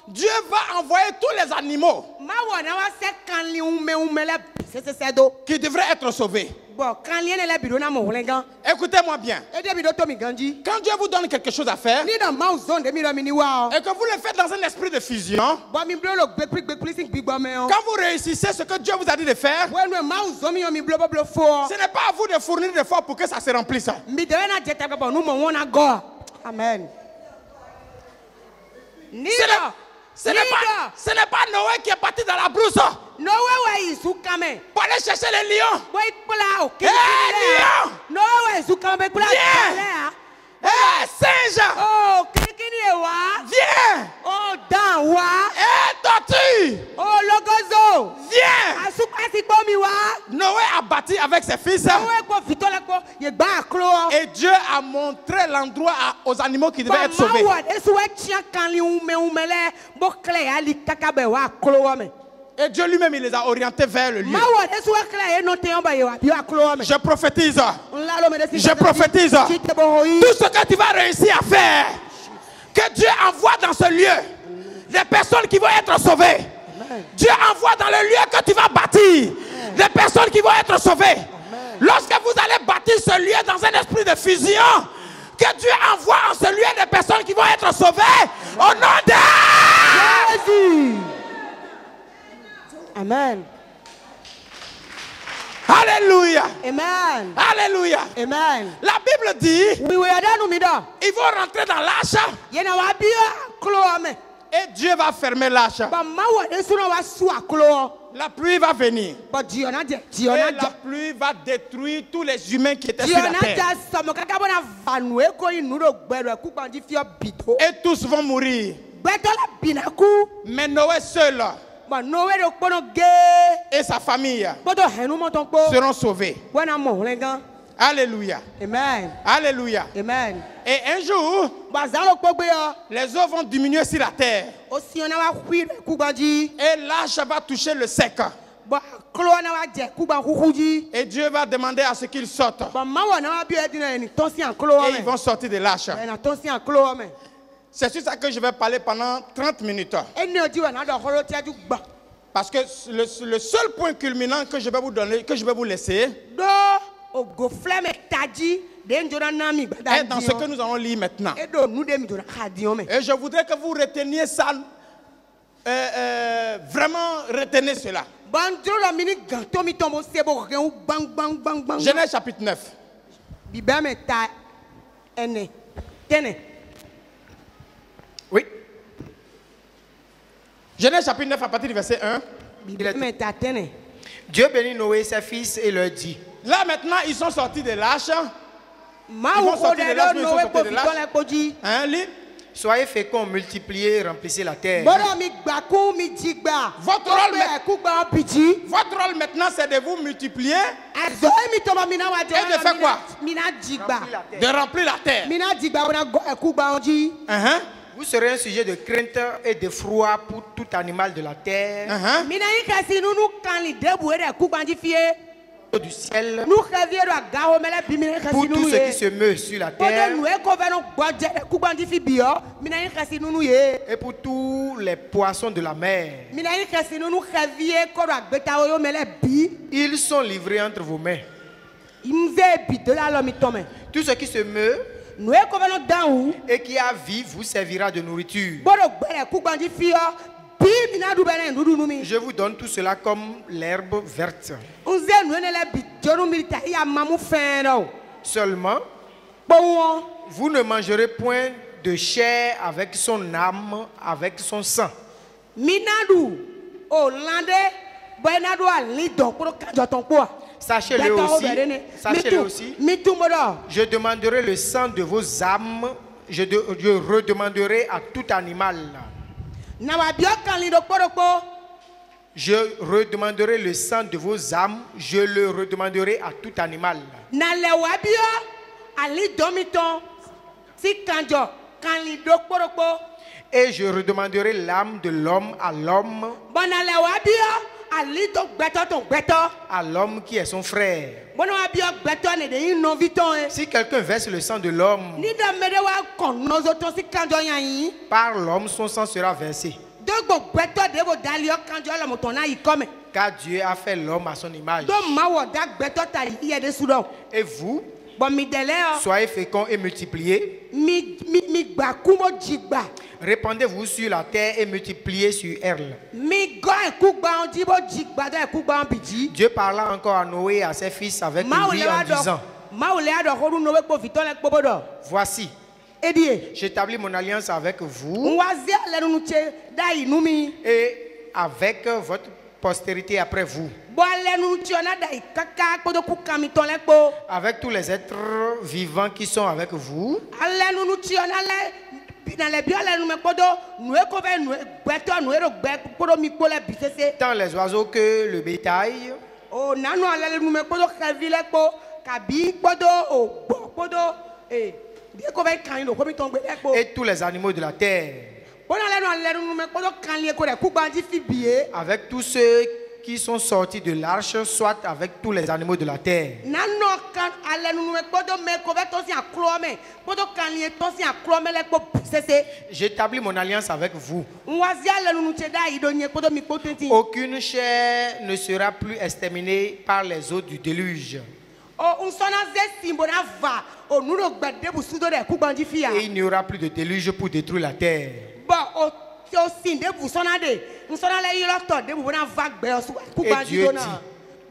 Dieu va envoyer tous les animaux Ma wana wa se kan li ume la c'est do. qui devraient être sauvés. Bon, quand li ne la bido na mo lengan. Écoutez-moi bien. Et de bido to mi ganji. Quand Dieu vous donne quelque chose à faire, Ni dans ma zone de mi lo mi ni wa. et que vous le faites dans un esprit de fusion, Bon mi blo lo big sing big me. quand vous réussissez ce que Dieu vous a dit de faire, When ma zone mi blo fo. ce n'est pas à vous de fournir des efforts pour que ça se remplisse. Mi de na jeta ba nous mo wona go. Amen. Ce n'est pas Noé qui est parti dans la brousse Noé wa isu kame. pour aller chercher les lions. Boy pla o ke. lion! Noé wa isu kame pla. Hé, singe! Oh, kini wa. Viens! Oh, dan wa. Hé, tortue! Oh, logozo. Viens! Asu pasi bomi wa. Noé a bâti avec ses fils. Noé ko vitola ko ye ba klo. Et Dieu a montré l'endroit aux animaux qui devaient être sauvés. Et Dieu lui-même, il les a orientés vers le lieu. Je prophétise. Je prophétise. Tout ce que tu vas réussir à faire, que Dieu envoie dans ce lieu des personnes qui vont être sauvées. Dieu envoie dans le lieu que tu vas bâtir des personnes qui vont être sauvées. Lorsque vous allez bâtir ce lieu dans un esprit de fusion, que Dieu envoie en ce lieu des personnes qui vont être sauvées au nom de Jésus. Amen. Alléluia. Amen. Alléluia. Amen. La Bible dit, ils ils vont rentrer dans l'arche et Dieu va fermer l'arche. La pluie va venir. Et la pluie va détruire tous les humains qui étaient sur la terre. Et tous vont mourir. Mais Noé seul et sa famille seront sauvés. Alléluia. Amen. Alléluia. Amen. Et un jour, les eaux vont diminuer sur la terre. Et l'arche va toucher le sec. Et Dieu va demander à ce qu'ils sortent. Et ils vont sortir de l'arche. C'est sur ça que je vais parler pendant 30 minutes. Parce que le seul point culminant que je vais vous donner, que je vais vous laisser, est dans ce que nous allons lire maintenant. Et je voudrais que vous reteniez ça, vraiment retenez cela. Genèse chapitre 9. Oui. Genèse chapitre 9 à partir du verset 1. Dieu bénit Noé, ses fils et leur dit. Là maintenant, ils sont sortis de l'arche. Ils vont sortir de l'arche, ils sont sortis de l'arche. Hein, lis. Soyez féconds, multipliez, remplissez la terre. Votre rôle maintenant, c'est de vous multiplier et de faire quoi? De remplir la terre. Vous serez un sujet de crainte et de froid pour tout animal de la terre, du ciel, pour tout ce qui se meut sur la terre, et pour tous les poissons de la mer. Ils sont livrés entre vos mains. Tout ce qui se meut et qui a vie vous servira de nourriture. Je vous donne tout cela comme l'herbe verte. Seulement, vous ne mangerez point de chair avec son âme, avec son sang. Sachez-le aussi, je demanderai le sang de vos âmes, je redemanderai à tout animal. Je redemanderai le sang de vos âmes, je le redemanderai à tout animal. Na le wabio ali domiton si kanjo kan li dokporokpo. Et je redemanderai l'âme de l'homme à l'homme, Bon na le wabio ali to gbeto to gbeto. à l'homme qui est son frère. Bon wabio gbeto ne de yin no viton e. Si quelqu'un verse le sang de l'homme, Ni da mede wa kon nozo to si kanjo yan yin. par l'homme, son sang sera versé. Dogbo gbeto de bo dalio kanjo la motona yi come. Car Dieu a fait l'homme à son image. Do mawo da gbeto ta yi de sudo. Et vous, Bon mi dele o. soyez féconds et multipliez. Mi gba kumo jigba. Répandez-vous sur la terre et multipliez sur elle. Mi go ekugba on jibo jigba do ekugba on biji. Dieu parla encore à Noé et à ses fils avec lui en disant, voici, j'établis mon alliance avec vous et avec votre postérité après vous, avec tous les êtres vivants qui sont avec vous, tant les oiseaux que le bétail, Oh, nanu alele nume kodo kevile ko kabi kodo o kodo die ko be kan lo ko mi ton gbe ko et tous les animaux de la terre, bona lenu alele nume kodo kan li ko re ku gbanji fi bie avec tous ceux qui sont sortis de l'arche, soit avec tous les animaux de la terre. nanu kan alele nume kodo me ko be to si aklo me kodo kan li to si aklo me le ko sese J'établis mon alliance avec vous. nwazi alele nu che da ido nye kodo mi potenti Aucune chair ne sera plus exterminée par les eaux du déluge. o unsona ze simbo na va o nuno gbede bu sudo de ku gbanji fi ya Et il n'y aura plus de déluge pour détruire la terre. Bon, o sin de bu sona de nsona le yiro to de bu na va gbe o su ku gbanji Dieu do na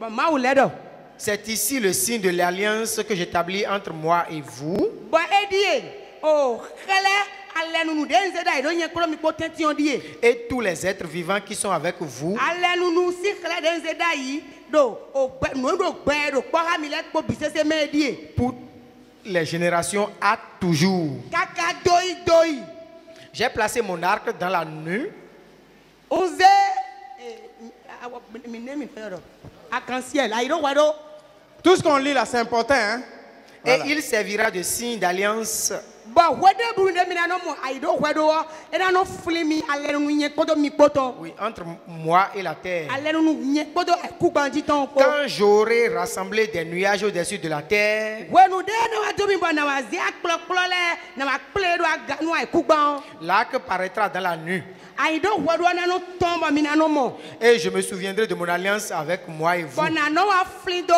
bon ma wo le do C'est ici le signe de l'alliance que j'établis entre moi et vous. bon edie o kele alenu de nze da ido nye kro mi potenti on die Et tous les êtres vivants qui sont avec vous, alenu si kele de nze da yi do o gbe no do gbe do po ha mi le po bisese me die pour les générations à toujours. kaka doi J'ai placé mon arc dans la nuit onze mi name it arc-en-ciel I don't want Tout ce qu'on lit là, c'est important. Hein? et Voilà. il servira de signe d'alliance bon wede buru de mi na no mo I don't want e na no fli mi alenu nye kodo mi poto oui, entre moi et la terre. alenu nye kodo e ku gbanji ton ko Quand j'aurai rassemblé des nuages au-dessus de la terre, wenu de na wa domi bo na wa zi akplokplo le na wa kple do aganu e ku gban l'arc paraîtra dans la nuit. I don't want na no tomba mi na no mo Et je me souviendrai de mon alliance avec moi et vous. bon na no wa fli do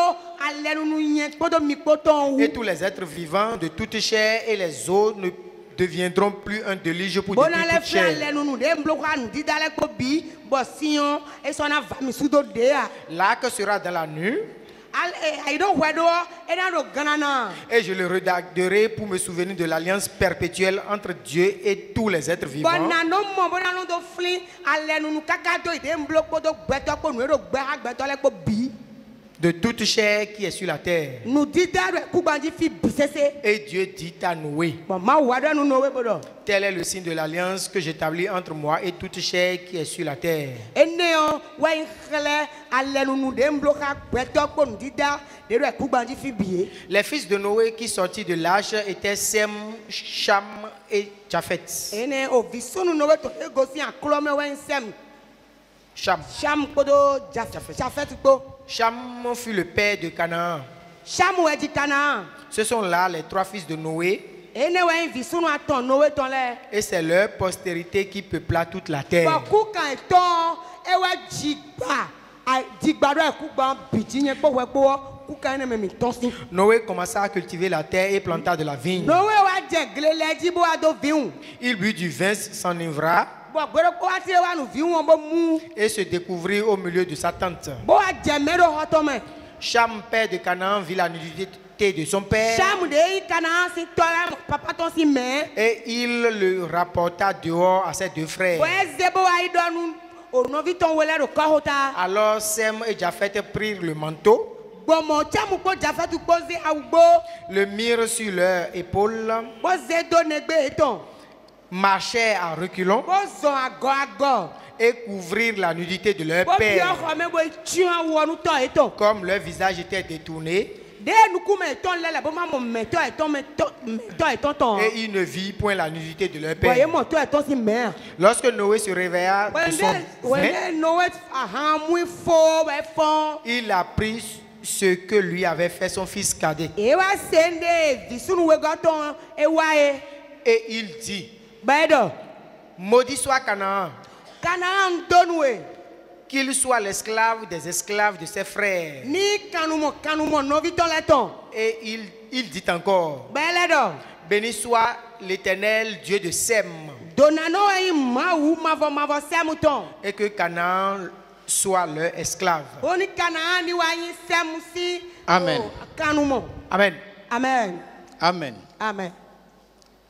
alenu nye kodo mi poto Et tous les êtres vivants de toute chair et les eaux ne deviendront plus un déluge pour bon détruire ale toute fli chair. alenu de mbloko anu didale ko bi bo sion e so na va mi sudo de a L'arc sera dans la nuit I don't want e na do ganana et je le regarderai pour me souvenir de l'alliance perpétuelle entre Dieu et tous les êtres vivants. bona no mo bona no do fli alenu kaka do de mbloko do gbeto ko nu do gbe agbeto le ko bi De toute chair qui est sur la terre. nu didale ku gbanji fi bisese Et Dieu dit à Noé, bon ma wa do nu no we bodo tel est le signe de l'alliance que j'établis entre moi et toute chair qui est sur la terre. eneo wa khele alenu de mbloka gbeto ko nu dida de do ku gbanji fi bie Les fils de Noé qui sortirent de l'arche étaient Sem, Cham et Japheth. ene o visunu no we to egosi aklo me wen sem Cham. sham kodo jafet ko Cham fut le père de Canaan. sham we di kana Ce sont là les trois fils de Noé ene wen visunu aton no we ton le et c'est leur postérité qui peupla toute la terre. ba ku kan ton e wa jigba jigba do ku gban bijinye po we po ku kan ne me ton si Noé commença à cultiver la terre et planta de la vigne. no we wa je glele jibo ado viun Il but du vin, s'enivra bo gbero ko wa ti wa nu viun bo mu et se découvrit au milieu de sa tente. bo wa je me do hoto me Cham, père de Canaan, vit la nudité de son père sham de kana si to papa ton si me et il le rapporta dehors à ses deux frères. bo ezebo wa idonu o no vi ton wele do ko hota Alors Sem et Japheth prirent le manteau, Bomo chamu ko jafetu pozi awugbo le mirent sur leur épaule, bo zedo negbe eton marchaient à reculons Bo zon ago ago. et couvrir la nudité de leur Bo bio père. xɔme bo tsyɔ̃ wɔ nutɔ etɔ. Comme leur visage était détourné De nukume etɔ lɛ la bo ma mo mɛtɔ etɔ mɛtɔ etɔ tɔ. et ils ne virent point la nudité de leur Bo ye père. mɔtɔ etɔ si mɛ. Lorsque Noé se réveilla de son sommeil, Wende Noé ahamui fo bɛ fɔn. il apprit ce que lui avait fait son fils cadet. Ewa sende visunu wegɔtɔ ewa ye. Et il dit, Bɛ dɔ. maudit soit Canaan, Kanaan donue. qu'il soit l'esclave des esclaves de ses frères. Ni kanumo novitɔ lɛ tɔn. Et il dit encore, Bɛ lɛ dɔ. béni soit l'Éternel Dieu de Sem, Donano yi mawu mavɔ sɛmu tɔn. et que Canaan soit leur esclave. Oni Kanaan ni wa yi sɛmu si. Amen. Kanumo. Amen. Amen. Amen. Amen.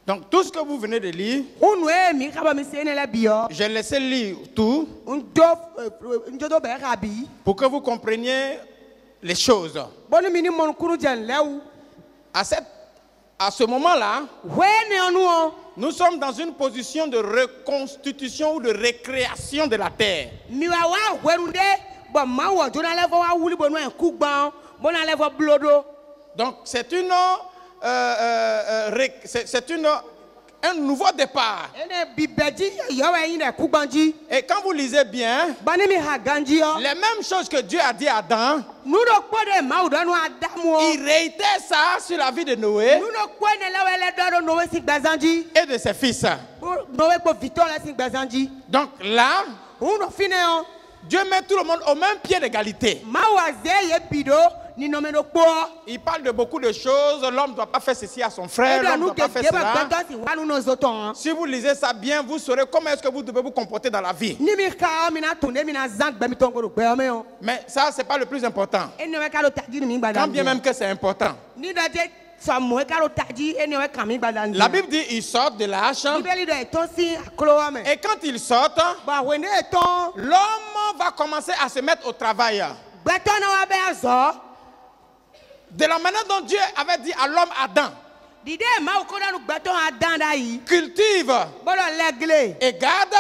Donc tout ce que vous venez de lire, Unu e mi kaba mi se ne lɛ biɔ. j'ai laissé lire tout Njodo bɛ ka bi. pour que vous compreniez les choses. Bɔnni mi ni mɔnukuru jɛ lɛwu. À ce moment-là, Wɛɛ ne ɔnu o. nous sommes dans une position de reconstitution ou de récréation de la terre. Mi wa wɛnu de bɔn ma wɔ jona lɛ fɔ wa wuli bɔnu yɛ ku gbãn bɔna lɛ fɔ blodo. Donc c'est un nouveau départ. Ene bibɛji yɔwɛ yi dɛ ku gbãnji. Et quand vous lisez bien, Bani mi ha ganji yɔ. les mêmes choses que Dieu a dit à Adam, Nudo kpɔ de mawu dɔ nu adamu o. il réitère ça sur la vie de Noé Nudo kpɔ ne lɛ wɛ lɛ dɔ do Noé si gbɛzãnji. et de ses fils. Noé kpɔ vitɔ lɛ si gbɛzãnji. Donc là, Nudo fi ne o. Dieu met tout le monde au même pied d'égalité. Mawu aze ye bi do ni nɔmɛ do kpɔ. Il parle de beaucoup de choses. L'homme ne doit pas faire ceci à son frère, Edo l'homme ne nu doit pas faire gege bɛ cela. gbɛtɔ si wa nu n'ozo tɔn. Si vous lisez ça bien, vous saurez comment est-ce que vous devez vous comporter dans la vie. Ni mi ka mina tun de mina zan gbɛmi tɔn ko do gbɛ ɔmɛ o. Mais ça, ce n'est pas le plus important. E ni wɛ ka do taji ni mi gbada. Quand bien même que c'est important. Ni dɔ je sɔmɔ e ka do taji e ni wɛ kan mi gbada. La Bible dit ils sortent de la hache. Bíbélì dɔ etɔn si akolo wa mɛ. Et quand ils sortent, Bɔn awende etɔn. l'homme va commencer à se mettre au travail. Gbɛtɔ na wa bɛ azɔ. De la manière dont Dieu avait dit à l'homme Adam, Dide mawu ko danu gbɛtɔ adan da yi. cultive Bɔlɔ lɛ gle. et garde.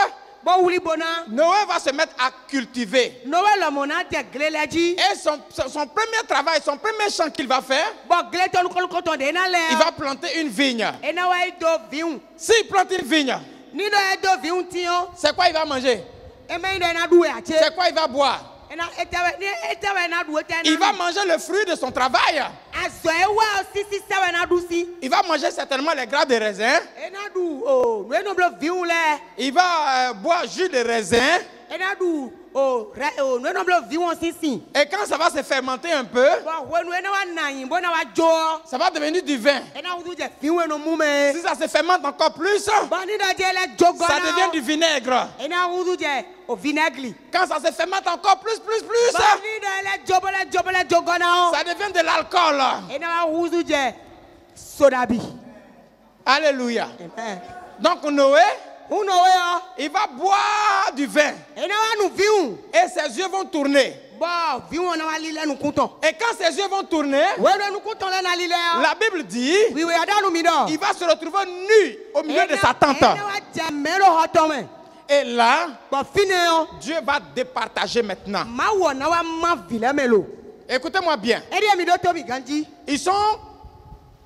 Bɔ wuli bona. Noé va se mettre à cultiver. Noé lɔmɔ tɛ gle lɛ dzi. Et son premier travail, son premier champ qu'il va faire, Bɔn gle tɔnu kɔlɔkɔtɔ de ena lɛ. il va planter une vigne. Ena wa yi do viwu. S'il plante une vigne, Ni dɔ ye do viwu ti o. c'est quoi il va manger? Eme yi dɔ ena du ya tse. C'est quoi il va boire? Ena etɛwɛ ni etɛwɛ ena du etɛ Il va ena. manger le fruit de son travail. Azɔ ewa sisi sɛwɛ ena du si. Il va manger certainement les grains de raisin. Ena du o nu eno blo viwu lɛ. Il va boire jus de raisin. Ena du o rɛ o nu eno blo viwu sisi. Et quand ça va se fermenter un peu, Bɔn wenu ena wa na yin bo ena wa dzo. ça va devenir du vin. Ena wudu jɛ viwu eno mu mɛ. Si ça se fermente encore plus, Bɔn ni dɔ jɛ lɛ dzo ça devient gɔna. du vinaigre. Ena wudu jɛ o vinɛgili. Quand ça se fermente encore plus, Bɔn ni dɔ lɛ dzo gɔna o. ça devient de l'alcool. Ena wa wudu jɛ sodabi. Alléluia. Amen. Donc Noé, Uno yɔ. il va boire du vin. Ena wa nu viwu. Et ses yeux vont tourner. Bɔn viwu na wa li lɛ nukutɔ. Et quand ses yeux vont tourner, Wenu nukutɔ lɛ na li lɛ. la Bible dit, Wiwe adanu mi dɔ. il va se retrouver nu au milieu de sa tente. Ena wa jɛ mɛlo hɔtɔ mɛ. Et là, Bɔn fine yɔ. Dieu va départager maintenant. Ma wɔ na wa ma vilɛ mɛlo. Écoutez-moi bien. Edi mi do tobi ganji. Ils sont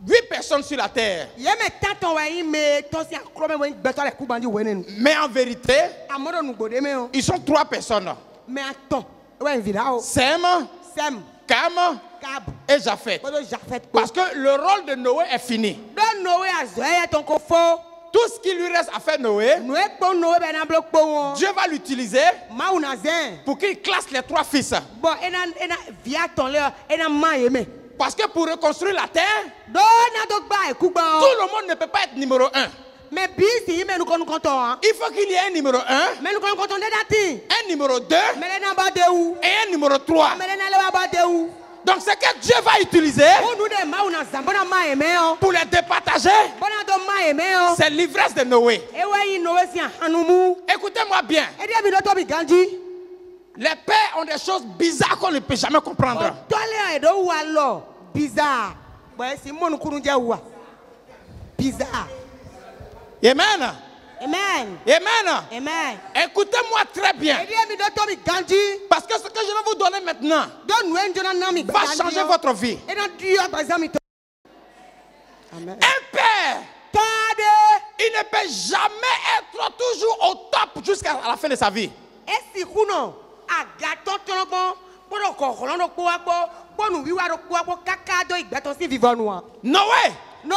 8 personnes sur la terre. Yeme tatɔ wa yi me tɔsi akurɔ mɛ wɛni gbɛtɔ lɛ kubanji wɛni nu. Mais en vérité, Amɔdɔ nugbode mɛ o. ils sont 3 personnes. Mɛ atɔ wɛni vila o. Sem, Sɛm Cam Kab et Japheth. bɔdɔ Jafet ko. Parce que le rôle de Noé est fini. Dɔ Noé azɔ yɛ tɔn ko fo. Tout ce qui lui reste à faire Noé, Noé kpɔ Noé bɛ na blo kpɔ wɔn. Dieu va l'utiliser Mawu na zɛn. pour qu'il classe les 3 fils. Bɔn ena via tɔn lɛ ena ma ye mɛ. Parce que pour reconstruire la terre, Dɔ na do gba eku gba tout o. le monde ne peut pas être numéro 1. Mɛ bi si yi mɛ nukɔnukɔtɔ wa. Il faut qu'il y ait un numéro 1, Mɛ nukɔnukɔtɔ ne da ti. un numéro 2 Mɛ lɛ na ba dewu. et un numéro 3. Mɛ lɛ na lɛ wa ba dewu. Donc c'est que Dieu va utiliser Unu de mawu na zan bɔna ma ye mɛ o. pour les départager. Bɔna do ma ye mɛ o. C'est l'ivresse de Noé. Ewa yi Noé si ahanumu. Écoutez-moi bien. Edi mi do tobi ganji. Les pères ont des choses bizarres qu'on ne peut jamais comprendre. Tọ́lẹ̀ ẹ̀dọ́ wa lọ bizarre bọ̀ ẹ̀ sì mọ́nu kúrú jẹ́ wa bizarre. Amen. Amen. Amen. Amen. Écoutez-moi très bien. Parce que ce que je vais vous donner maintenant va changer votre vie. Amen. Un père, il ne peut jamais être toujours au top jusqu'à la fin de sa vie. Noé,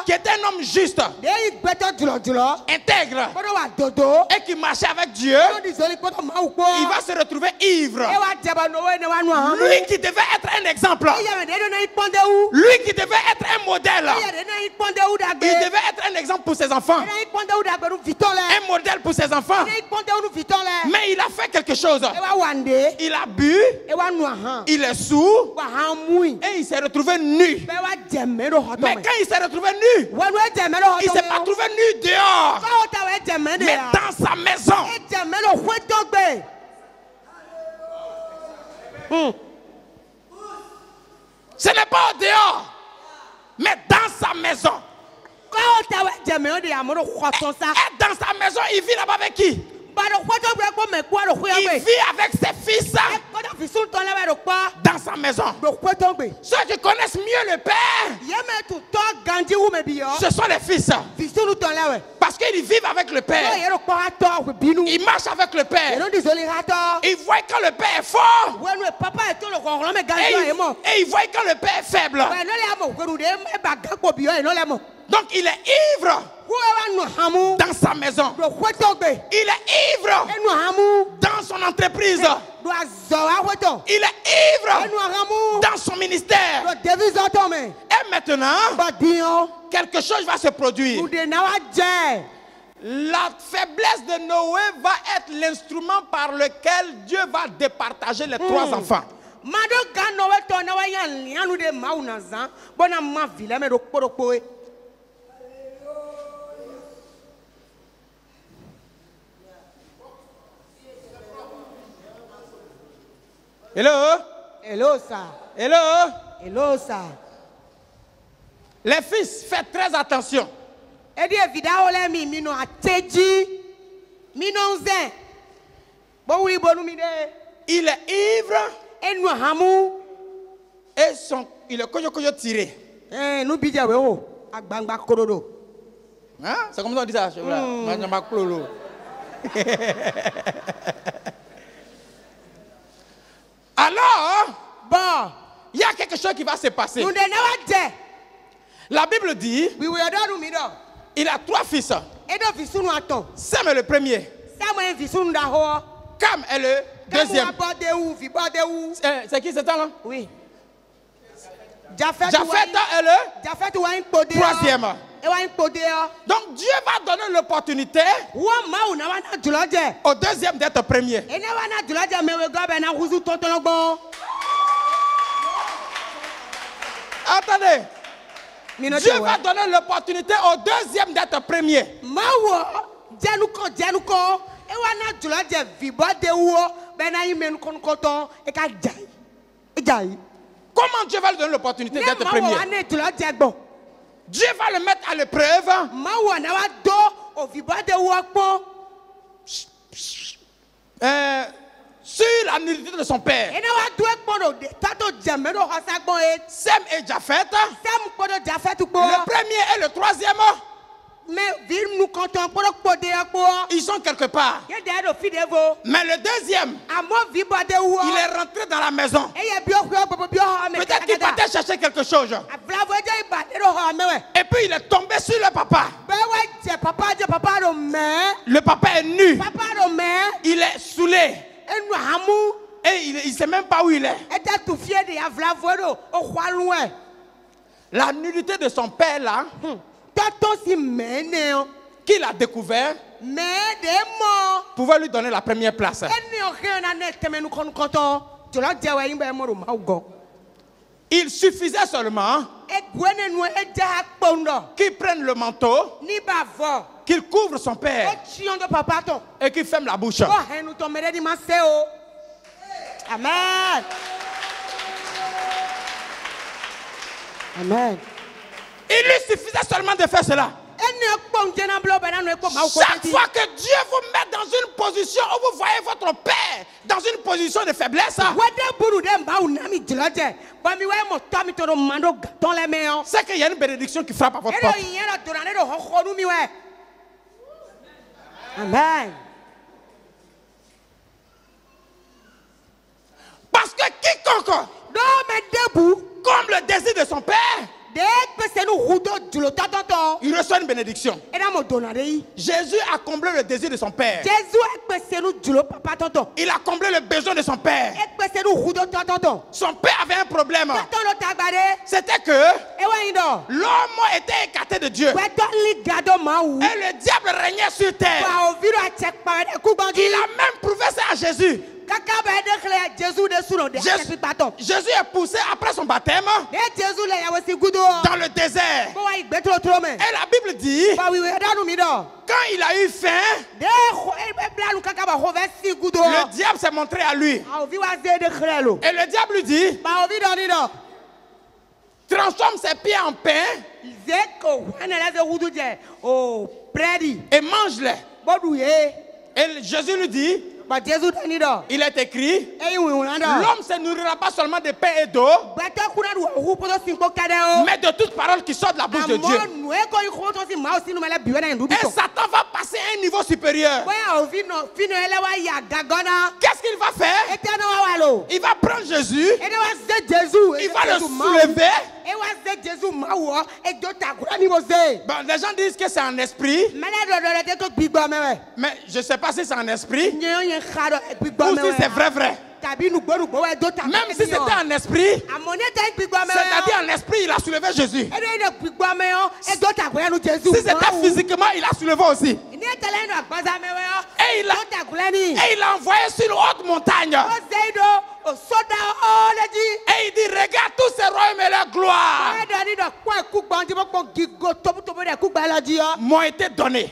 qui était un homme juste, intègre, et qui marchait avec Dieu, il va se retrouver ivre. Lui qui devait être un exemple, lui qui devait être un modèle, il devait être un exemple pour ses enfants, un modèle pour ses enfants. Mais il a fait quelque chose. Il a bu, il est sourd, et il s'est retrouvé nu. Mais quand il s'est retrouvé nu, il ne s'est pas trouvé nu dehors, mais dans sa maison. Ce n'est pas au dehors, mais dans sa maison. Et dans sa maison, il vit là-bas avec qui? Il vit avec ses fils dans sa maison. Ceux qui connaissent mieux le Père, ce sont les fils. Parce qu'ils vivent avec le Père. Ils marchent avec le Père. Ils voient quand le Père est fort. Et ils voient quand le Père est faible. Donc il est ivre dans sa maison. Il est ivre dans son entreprise. Il est ivre dans son ministère. Et maintenant, quelque chose va se produire. La faiblesse de Noé va être l'instrument par lequel Dieu va départager les trois enfants. Hello? Hello, sir. Hello? Hello, sir. Les fils, faites très attention. Il est ivre et il est koyo tiré. Hein? C'est comme ça on dit ça. Alors, il y a quelque chose qui va se passer. La Bible dit, il a trois fils. Sam est le premier. Cam est le deuxième. C'est qui c'est là? Oui. Japheth est le troisième. Donc Dieu va donner l'opportunité au deuxième d'être premier. Attendez. Dieu va donner l'opportunité au deuxième d'être premier. Comment Dieu va lui donner l'opportunité d'être premier? Dieu va le mettre à l'épreuve. Sur la nullité de son père. Sem et Japheth. Le premier et le troisième. Ils sont quelque part. Mais le deuxième, il est rentré dans la maison. Peut-être qu'il partait chercher quelque chose. Et puis il est tombé sur le papa. Le papa est nu. Il est saoulé. Et il ne sait même pas où il est. La nullité de son père là, qu'il a découvert, pouvait lui donner la première place. Il suffisait seulement qu'il prenne le manteau, qu'il couvre son père et qu'il ferme la bouche. Amen. Amen. Il lui suffisait seulement de faire cela. Chaque fois que Dieu vous met dans une position où vous voyez votre père dans une position de faiblesse, c'est qu'il y a une bénédiction qui frappe à votre porte. Amen. Parce que quiconque comme le désir de son père, il reçoit une bénédiction. Jésus a comblé le désir de son père. Il a comblé le besoin de son père. Son père avait un problème. C'était que l'homme était écarté de Dieu. Et le diable régnait sur terre. Il a même prouvé ça à Jésus. Jésus est poussé après son baptême dans le désert. Et la Bible dit, quand il a eu faim, le diable s'est montré à lui. Et le diable lui dit, transforme ses pieds en pain et mange-les. Et Jésus lui dit, il est écrit, l'homme ne se nourrira pas seulement de pain et d'eau, mais de toute parole qui sort de la bouche de Dieu. Et Satan va passer à un niveau supérieur. Qu'est-ce qu'il va faire? Il va prendre Jésus, il va le soulever. Bon, les gens disent que c'est un esprit, mais je ne sais pas si c'est un esprit ou si c'est vrai. Même si c'était un esprit, c'est-à-dire un esprit, il a soulevé Jésus. Si c'était physiquement, il a soulevé aussi. Et il l'a envoyé sur une haute montagne. Et il dit, regarde tous ces royaumes et leur gloire m'ont été donnés.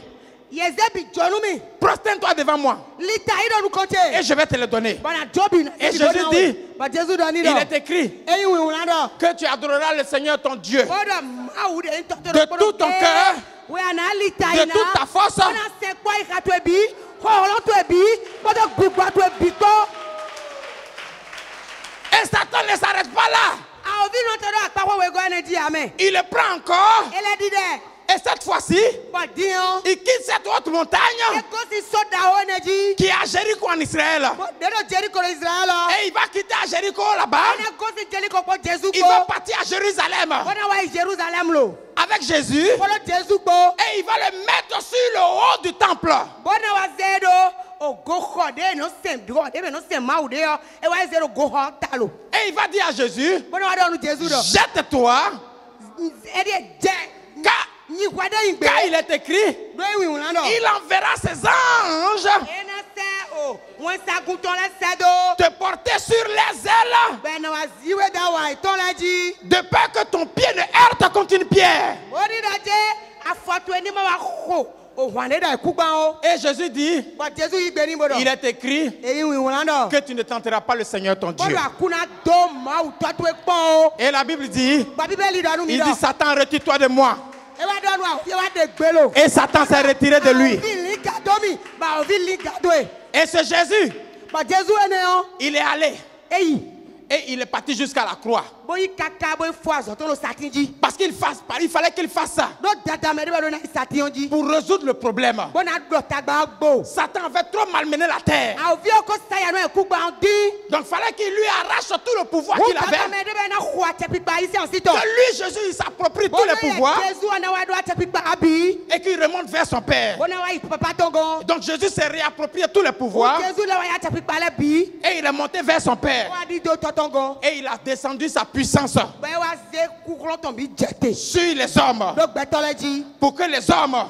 Prosterne-toi devant moi et je vais te le donner. Et Jésus dit, il est écrit que tu adoreras le Seigneur ton Dieu de tout ton cœur, de toute ta force. Et Satan ne s'arrête pas là. Il le prend encore. Et cette fois-ci, il quitte cette haute montagne qui est à Jéricho en Israël. Et il va quitter à Jéricho là-bas. Il va partir à Jérusalem avec Jésus. Et il va le mettre sur le haut du temple. Et il va dire à Jésus, jette-toi, car il est écrit, il enverra ses anges te porter sur les ailes, de peur que ton pied ne heurte contre une pierre. Et Jésus dit, il est écrit que tu ne tenteras pas le Seigneur ton Dieu. Et la Bible dit, il dit, Satan, retire-toi de moi. Et Satan s'est retiré de lui. Et c'est Jésus. Il est allé. Et il est parti jusqu'à la croix. Parce qu'il fallait qu'il fasse ça pour résoudre le problème. Satan avait trop malmené la terre. Donc il fallait qu'il lui arrache tout le pouvoir qu'il avait. Que lui, Jésus, il s'approprie tous les pouvoirs et qu'il remonte vers son Père. Donc Jésus s'est réapproprié tous les pouvoirs et il est monté vers son Père. Et il a descendu sa puissance sur les hommes pour que les hommes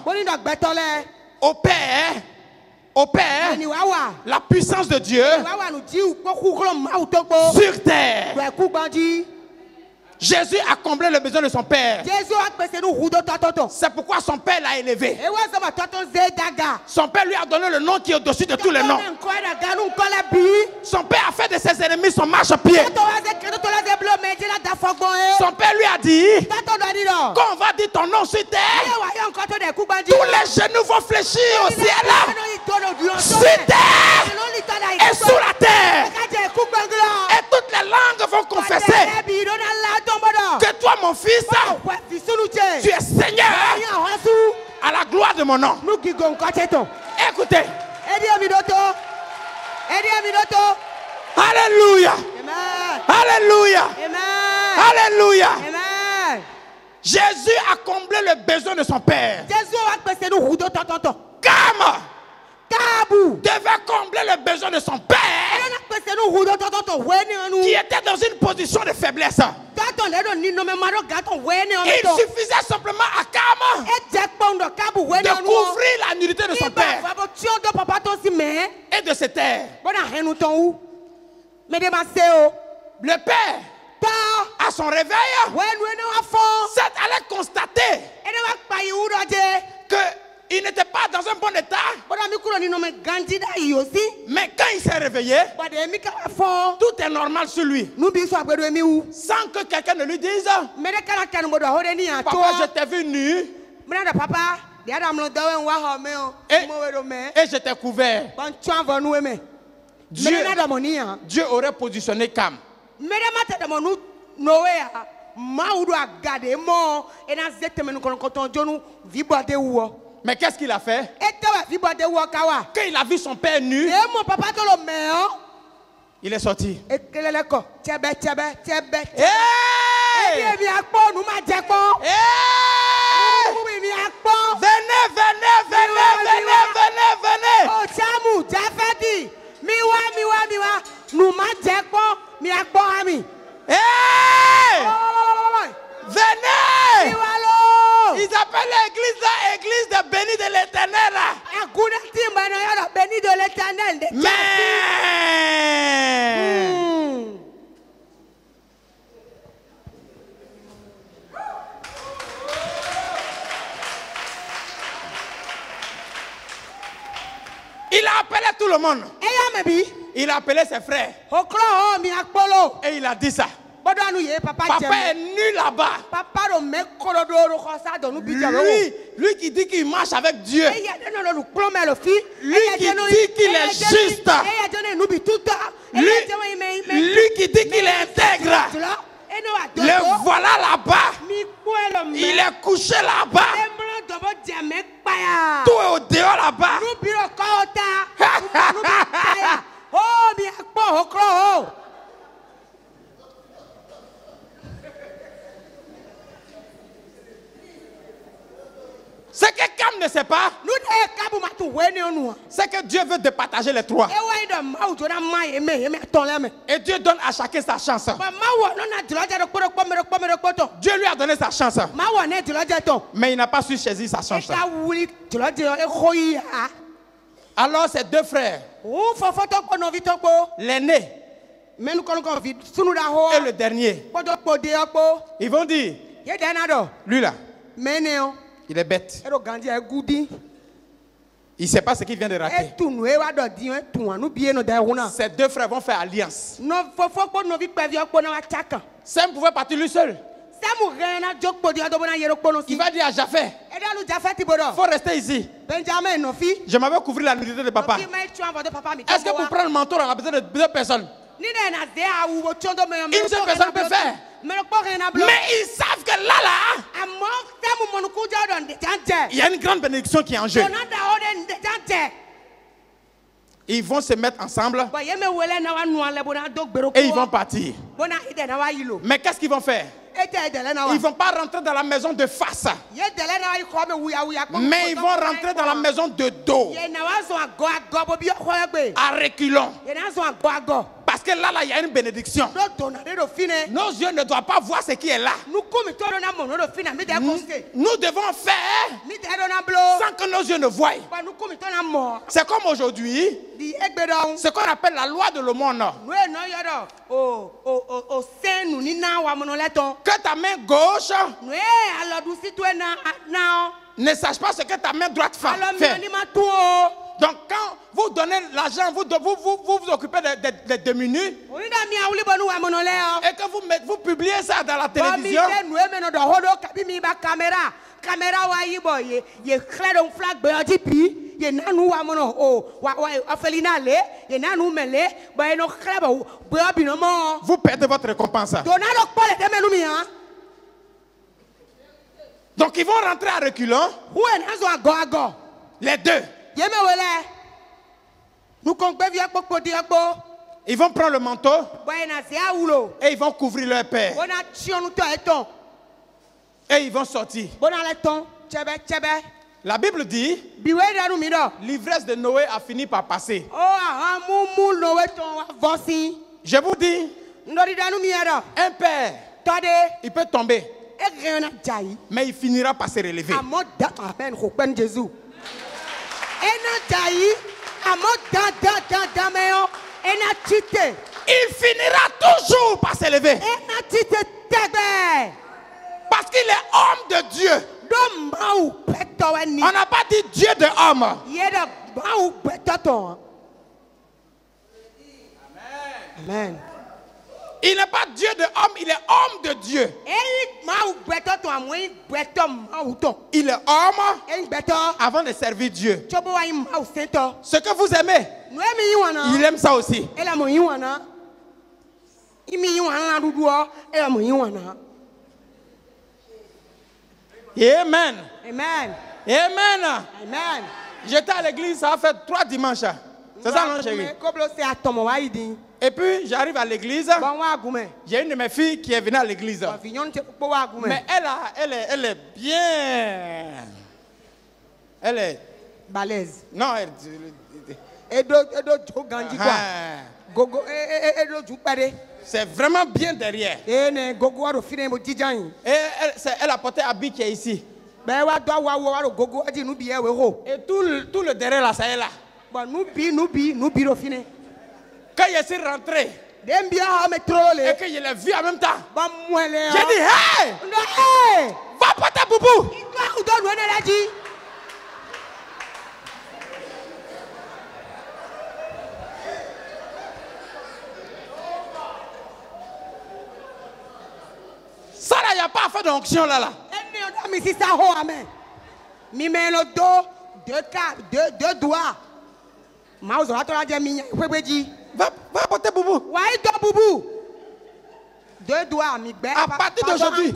opèrent la puissance de Dieu sur terre. Jésus a comblé le besoin de son père. C'est pourquoi son père l'a élevé. Son père lui a donné le nom qui est au-dessus de tous les noms. Son père a fait de ses ennemis son marchepied. Son père lui a dit, quand on va dire ton nom sur terre, tous les genoux vont fléchir au ciel, sur terre et sous la terre. Et toutes les langues vont confesser que toi, mon fils, tu es Seigneur à la gloire de mon nom. Écoutez. Alléluia. Alléluia. Alléluia. Jésus a comblé le besoin de son père. Cam devait combler le besoin de son père, qui était dans une position de faiblesse. Il suffisait simplement à Cam de couvrir la nudité de son père et de ses terres. Le père, à son réveil, allait constater qu'il n'était pas dans un bon état. Mais quand il s'est réveillé, tout est normal sur lui. Sans que quelqu'un ne lui dise, papa, je t'ai vu nu. Et je t'ai couvert. Dieu aurait positionné Cam. Mais qu'est-ce qu'il a fait? Quand il a vu son père nu, il est sorti. Hey! Venez, venez, venez, venez, venez, venez. Hey! Venez! Ils appellent l'église là, église de béni de l'éternel. Mais il a appelé tout le monde. Il a appelé ses frères. Et il a dit ça. Papa est nu là-bas. Lui qui dit qu'il marche avec Dieu. Lui qui dit qu'il est juste. Lui qui dit qu'il est intègre. Le voilà là-bas. Il est couché là-bas. Tout est au dehors là-bas. Ce que Cam ne sait pas, c'est que Dieu veut départager les trois. Et Dieu donne à chacun sa chance. Dieu lui a donné sa chance. Mais il n'a pas su saisir sa chance. Alors ces deux frères, l'aîné et le dernier, ils vont dire, lui là, il est bête. Il ne sait pas ce qu'il vient de rater. Ces deux frères vont faire alliance. Sam pouvait partir lui seul. Il va dire à Japhet, il faut rester ici. Je m'avais couvert la nudité de papa. Est-ce que pour prendre le manteau, on a besoin de deux personnes? Une seule personne peut faire. Mais ils savent que là, il y a une grande bénédiction qui est en jeu. Ils vont se mettre ensemble et ils vont partir. Mais qu'est-ce qu'ils vont faire? Ils ne vont pas rentrer dans la maison de face, mais ils vont rentrer dans la maison de dos, à reculons. Parce que là, il y a une bénédiction. Nos yeux ne doivent pas voir ce qui est là. Nous devons faire sans que nos yeux ne voient. C'est comme aujourd'hui, ce qu'on appelle la loi de l'aumône. Que ta main gauche ne sache pas ce que ta main droite fait. Donc quand vous donnez l'argent, vous occupez des démunis et que vous publiez ça dans la télévision. Vous perdez votre récompense. Donc ils vont rentrer à reculons. Les deux. Ils vont prendre le manteau et ils vont couvrir leur père. Et ils vont sortir. La Bible dit, l'ivresse de Noé a fini par passer. Je vous dis, un père, il peut tomber, mais il finira par se relever. Il finira toujours par s'élever. Parce qu'il est homme de Dieu. On n'a pas dit Dieu de homme. Amen. Il n'est pas Dieu de homme, il est homme de Dieu. Il est homme avant de servir Dieu. Ce que vous aimez, il aime ça aussi. Amen. Amen. Amen. Amen. J'étais à l'église, ça a fait 3 dimanches. C'est ça, non, chérie? Et puis, j'arrive à l'église. J'ai une de mes filles qui est venue à l'église. Mais elle est bien. Elle est balèze. Non, c'est vraiment bien derrière. Et elle a porté un habit qui est ici. Et tout le derrière là, ça est là. Quand je suis rentré et que je l'ai vu en même temps, j'ai dit, hey! Va porter boubou! Ça là, il n'y a pas à faire d'onction là. Deux doigts. Va porter boubou. Deux doigts. À partir d'aujourd'hui,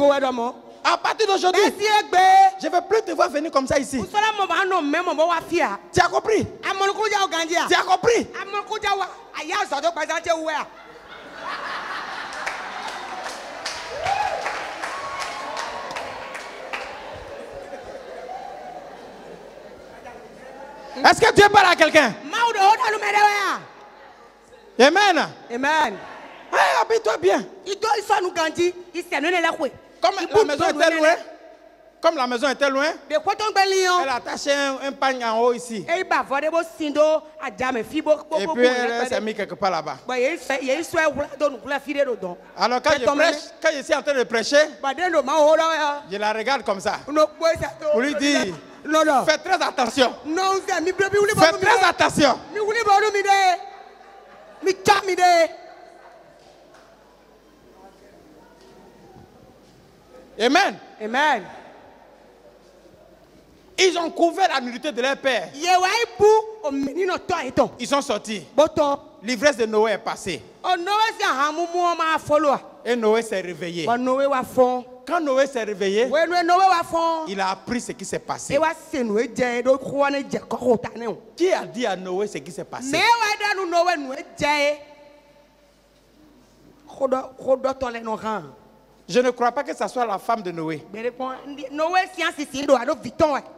je ne vais plus te voir venir comme ça ici. Tu as compris? Tu as compris? Est-ce que Dieu parle à quelqu'un? Amen. Amen. Hey, habille-toi bien. Comme la maison était loin, elle a attaché un pagne en haut ici. Et puis elle s'est mise quelque part là-bas. Alors quand je suis en train de prêcher, je la regarde comme ça. Pour lui dire, fais très attention. Fais très attention. Amen. Amen. Ils ont couvert la nudité de leur père. Ils sont sortis. L'ivresse de Noé est passée. Et Noé s'est réveillé. Quand Noé s'est réveillé, il a appris ce qui s'est passé. Qui a dit à Noé ce qui s'est passé? Je ne crois pas que ce soit la femme de Noé.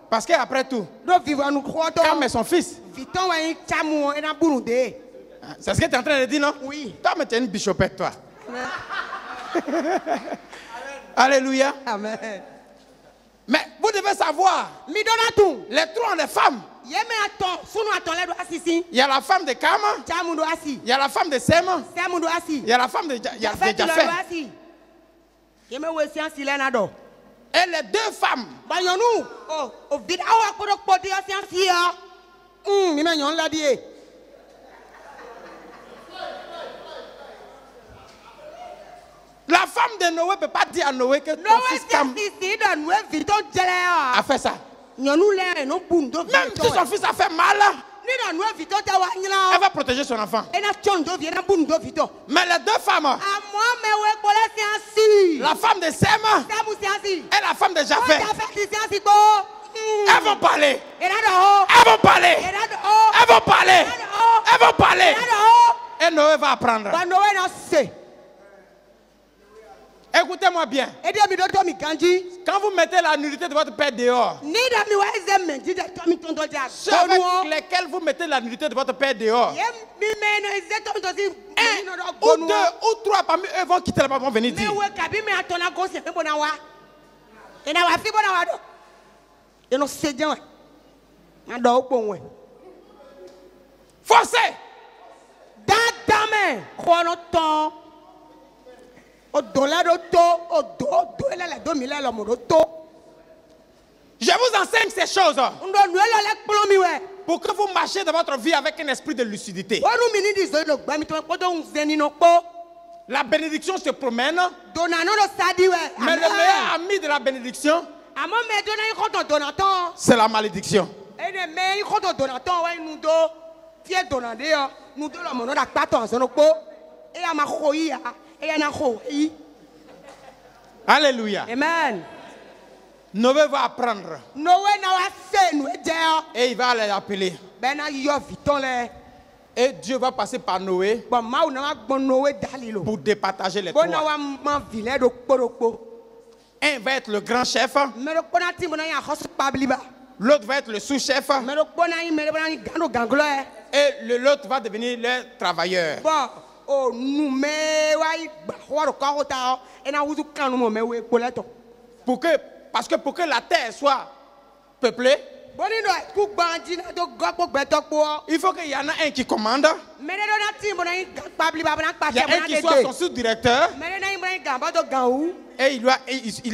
Parce qu'après tout, Cam est son fils. C'est ce que tu es en train de dire, non? Oui. Toi, mais tu es une bichopette, toi. Alléluia. Amen. Mais vous devez savoir, les trois ont des femmes. Il y a la femme de Cam, il y a la femme de Sem, il y a la femme de Japheth. Et les deux femmes Mi m'a nyon l'a dit. La femme de Noé ne peut pas dire à Noé que ton fils Cam a fait ça. Même si son fils a fait mal, elle va protéger son enfant. Mais les deux femmes, la femme de Sem et la femme de Japheth, elles vont parler. Elles vont parler. Elles vont parler. Elles vont parler. Et Noé va apprendre. Écoutez-moi bien. Quand vous mettez la nudité de votre père dehors, ceux avec lesquels vous mettez la nudité de votre père dehors, un ou deux ou trois parmi eux vont quitter là-bas, vont venir dire. Forcez. Je vous enseigne ces choses pour que vous marchiez dans votre vie avec un esprit de lucidité. La bénédiction se promène, mais le meilleur ami de la bénédiction, c'est la malédiction. Alléluia. Amen. Noé va apprendre. Et il va les appeler. Et Dieu va passer par Noé pour départager les trois. Un va être le grand chef. L'autre va être le sous-chef. Et l'autre va devenir le travailleur. Parce que pour que la terre soit peuplée, il faut qu'il y en ait un qui commande. Il y a un qui soit son sous-directeur. Et il y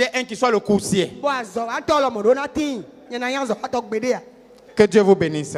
a un qui soit le coursier. Que Dieu vous bénisse.